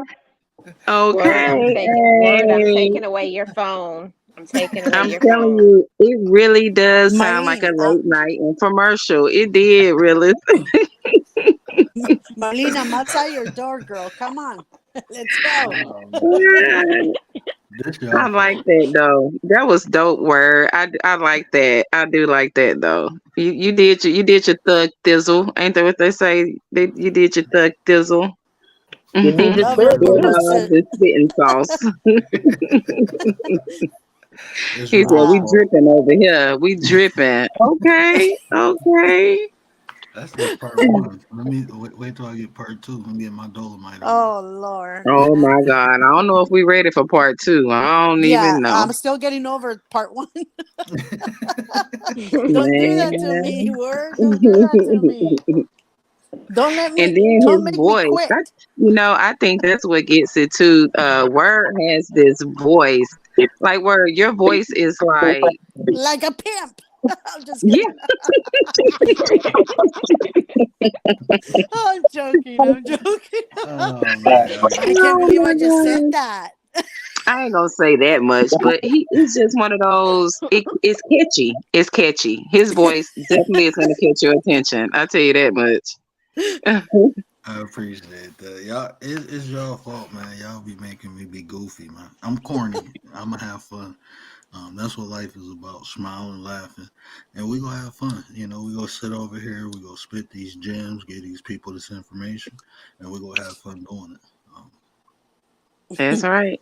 Word, I'm Okay. taking word, I'm Hey. taking away your phone. I'm taking away I'm your telling phone. you, it really does sound like a Marlene, late night infomercial. It did, really. Marlene, I'm outside your door, girl. Come on. Let's go. Oh man, this I y'all like fault. that though. That was dope word. I like that. I do like that though. You did your thug thizzle. Ain't that what they say? You did your thug thizzle. You need to Love spit her it. Good boots. the spitting sauce. It's He said Real's we Wow. fault. dripping over here. We dripping. Okay. Okay. That's just part one. Let me wait till I get part two. I'm getting my Dolomite on. Oh, Lord. Oh my God. I don't know if we ready for part two. I don't Yeah, even know. I'm still getting over part one. Don't do that to Man. me, word. Don't do that to me. And then his Don't make me voice. quit. I think that's what gets it too. Word has this voice. Like Word, your voice is like, Like a pimp. I'm just yeah. kidding. I'm joking. I'm joking. Oh man. I can't Oh believe I my just said God. that. I ain't gonna say that much, but he's just one of those. It's catchy. It's catchy. His voice definitely is gonna catch your attention. I tell you that much. I appreciate that. Y'all, it's y'all fault, man. Y'all be making me be goofy, man. I'm corny. I'm gonna have fun. That's what life is about: smiling, laughing, and we gonna have fun. You know, we gonna sit over here, we gonna spit these gems, give these people this information, and we gonna have fun doing it. Um, That's right.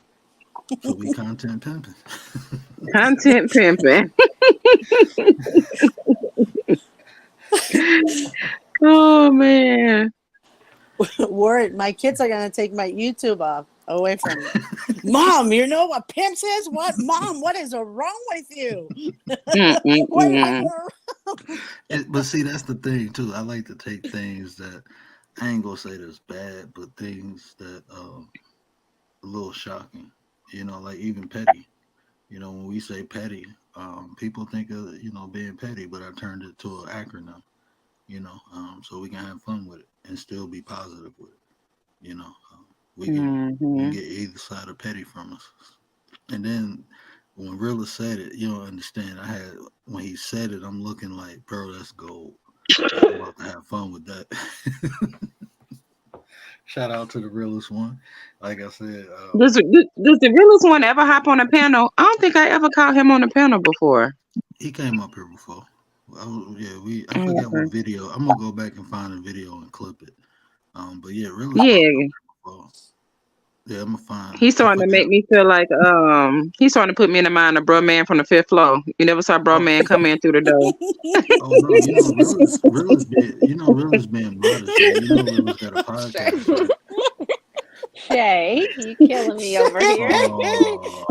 so we content pimping. Content pimping. Oh man. Word. My kids are gonna take my YouTube off away from me. Mom, you know what pimp says? What? Mom, what is wrong with you? Why are Mm-mm-mm. you around? But see, that's the thing too. I like to take things that I ain't gonna say that's bad, but things that a little shocking. You know, like even petty. You know, when we say petty, people think of being petty, but I turned it to an acronym. So we can have fun with it and still be positive with it. You know, we can Hmm. get either side of petty from us. And then when Rilla said it, you don't understand. When he said it, I'm looking like, bro, that's gold. Like I'm about to have fun with that. Shout out to the realest one. Like I said, Does the realest one ever hop on a panel? I don't think I ever caught him on a panel before. he came up here before. Yeah, I Oh, forgot what okay. video. I'm gonna go back and find a video and clip it. But yeah, realest popped up Yeah, here before. Yeah, I'm gonna find. he's I starting to make forgot. me feel like he's starting to put me in the mind of bro man from the fifth floor. You never saw bro Oh, man come in through the door. oh no, realest being modest though. Realest got a podcast, Shay, right? Shay, you killing me over Shay, here.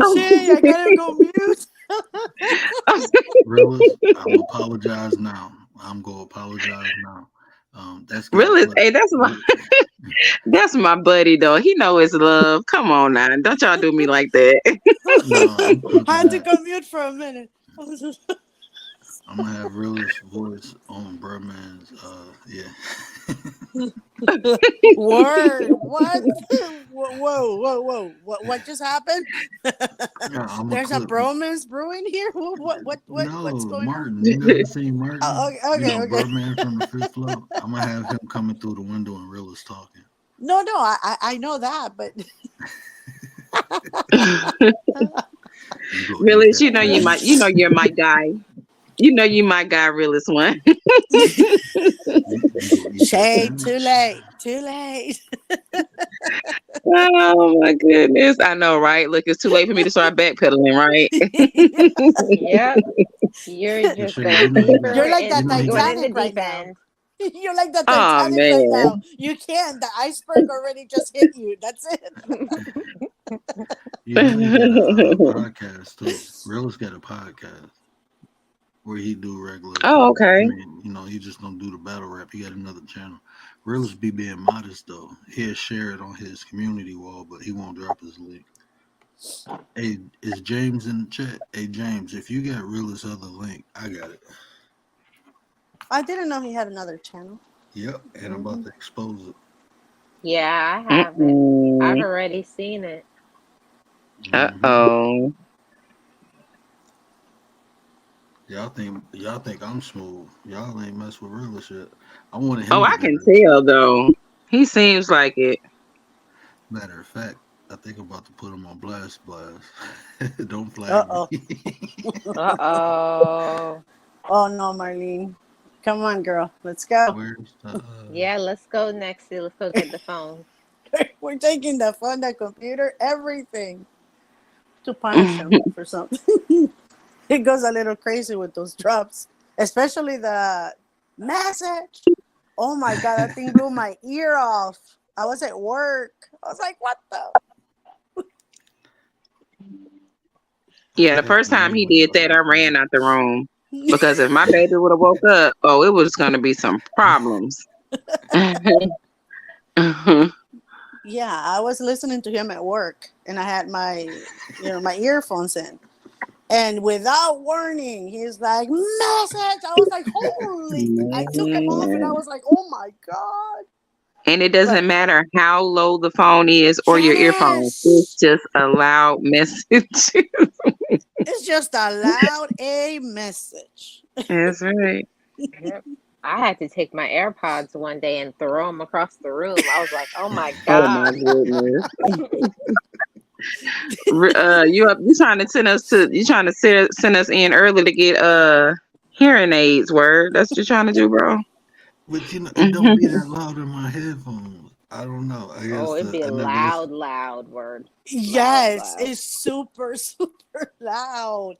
Oh, Shay, I gotta go mute. realest, I'm apologize now. I'm gonna apologize now. That's getting Really? clipped. Hey, that's my buddy though. He know his love. Come on now, don't y'all do me like that. No, I'm I clipping had to that. go mute for a minute. I'm gonna have realest voice on Birdman's. Yeah. Word. What? Whoa. What just happened? Yeah, I'm gonna There's a clip. bromance brewing here. What's No, going on? Martin. You never seen Oh, Martin? okay, You know okay. Birdman from the Fifth Floor. I'm gonna have him coming through the window and realist talking. No, I know that, but You gonna eat Realist, that you know face. you're my guy. You know you my guy, realist one. You gonna eat that shade. Too sandwich. late. Too late. Oh my goodness. I know, right? Look, it's too late for me to start backpedaling, right? Yep. You're And just Shay, a You're keeper like you that and know he going got in the Titanic right deep now. end. You're like the Oh Titanic right now. man. You can't. The iceberg already just hit you. That's it. you know he got a podcast too. Realist got a podcast where he do regular Oh, talk. I okay. mean, he just don't do the battle rap. He got another channel. Realist be being modest though. He'll share it on his community wall, but he won't drop his link. Hey, is James in the chat? Hey James, if you got Realist other link, I got it. I didn't know he had another channel. Yep, and I'm about to expose it. Yeah, I have it. I've Mm-mm. already seen it. Hmm. Uh-oh. Y'all think I'm smooth. Y'all ain't mess with Realist yet. I wanted Oh, him to I get can it. tell though. He seems like it. Matter of fact, I think I'm about to put him on blast. Don't Uh flag me. oh. Uh-oh. Oh no, Marlene. Come on, girl. Let's go. Where's the Yeah, let's go next. Let's go get the phone. We're taking the phone, the computer, everything to punish him for something. It goes a little crazy with those drops, especially the message. Oh my god, that thing blew my ear off. I was at work. I was like, what the? Yeah, the Text first me time he anyway did about that, my I ran phone? out the room because if my baby would have woke up, oh, it was gonna be some problems. Yeah, I was listening to him at work and I had my earphones in. And without warning, he's like, message. I was like, holy. I took him off and I Man. was like, oh my God. And it But doesn't matter how low the phone is or your earphones. It's yes, just a loud message. it's just a loud A message. That's right. Yep. I had to take my AirPods one day and throw them across the room. I was like, oh my Oh my God. goodness. You trying to send us in early to get hearing aids, word. That's what you're trying to do, bro. But it don't be that loud in my headphones. I don't know. I Oh, guess it'd be I a never listened. loud, loud word. Loud, Yes, loud. it's super, super loud.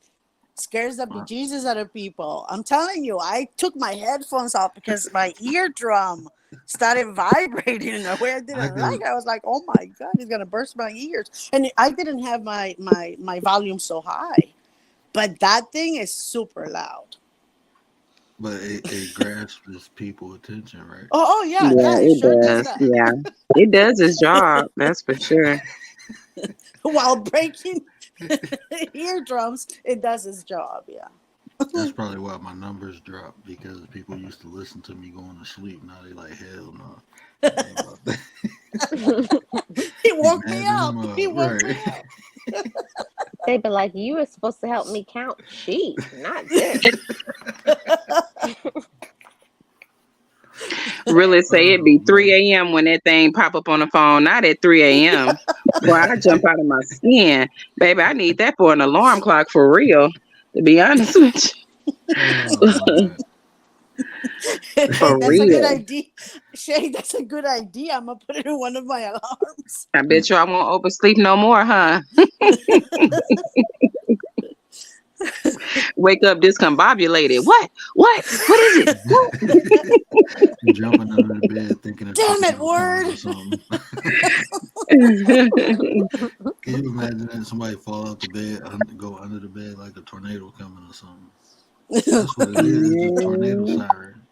Scares the Right. bejesus out of people. I'm telling you, I took my headphones off because my eardrum started vibrating in a way I I didn't like. could, I was like, "Oh my god, he's gonna burst my ears!" And I didn't have my volume so high, but that thing is super loud. but it grasps people's attention, right? Oh yeah, Yeah, yeah, it it sure does does. that. Yeah. It does its job, that's for sure. While breaking eardrums, it does its job. Yeah. That's probably why my numbers dropped because people used to listen to me going to sleep. Now they like, hell no, I ain't about that. He Be woke me mad at up. them He up, woke right? me up. They'd be like, you were supposed to help me count sheep, not this. Really say it Oh be man. 3 a.m. when that thing pop up on the phone, not at 3 a.m. Boy, I jump out of my skin. Baby, I need that for an alarm clock for real, to be honest with Oh you. man. For That's a good real. idea. Shay, that's a good idea. I'm gonna put it in one of my alarms. I bet you I won't oversleep no more, huh? Wake up discombobulated. What? What? What is it? What? Jumping under the bed thinking a Damn it, tornado coming word. or something. Can you imagine that somebody fall out the bed, go under the bed like a tornado coming or something? That's what it is. It's a tornado Man. siren.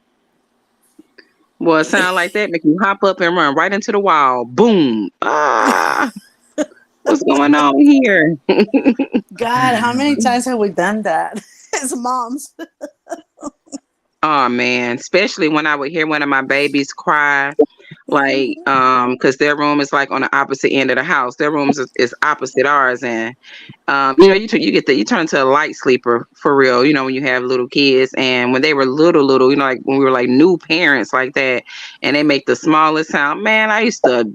Boy, it sound like that make you hop up and run right into the wall. Boom. Ah, what's going on here? God, how many times have we done that as moms? Oh man, especially when I would hear one of my babies cry, like, because their room is like on the opposite end of the house. Their rooms is opposite ours, and you turn into a light sleeper for real. You know, when you have little kids, and when they were little, like when we were like new parents like that, and they make the smallest sound. Man, I used to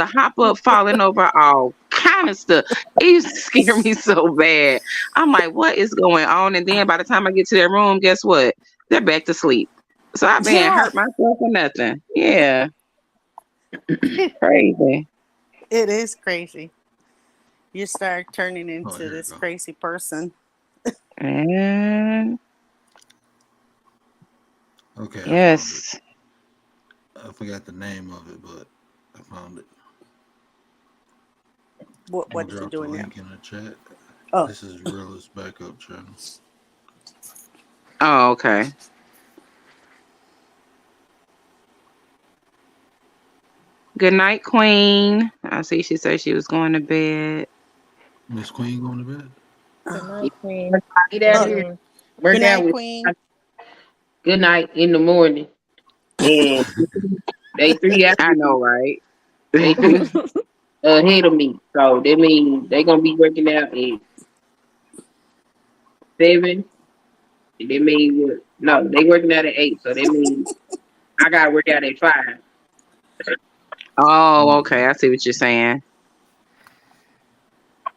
hop up, falling over all kind of stuff. It used to scare me so bad. I'm like, what is going on? And then by the time I get to their room, guess what? They're back to sleep. So I been Yeah, hurt myself for nothing. Yeah, crazy. it is crazy. You start turning Oh, into here we this go. crazy person. And Okay, I found it. yes, I forgot the name of it, but I found it. I'm What gonna did you drop the do in there? link in the chat. Oh, This is Rilla's backup channel. oh okay. Good night, Queen. I see she said she was going to bed. Miss Queen going to bed? Good night, Queen. Get out oh. here, Mm-hmm. work Good out night, with Queen. good night in the morning. And they three I hours, know, right? they three ahead of me. So that means they gonna be working out at 7. That means what? No, they working out at 8. So that means I gotta work out at 5. Oh, okay. Mm. I see what you're saying.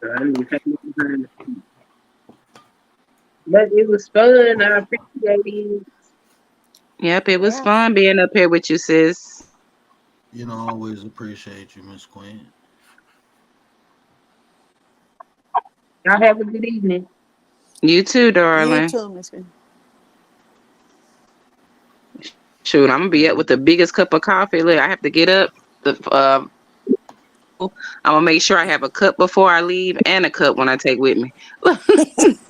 So I mean, take me some time to sleep. But it was fun. I appreciate it. Yep, it was Yeah. fun being up here with you, sis. You know, I always appreciate you, Miss Queen. Y'all have a good evening. You too, You darling. too, Miss Queen. Shoot, I'm gonna be up with the biggest cup of coffee. Look, I have to get up. The I'm gonna make sure I have a cup before I leave and a cup when I take with me.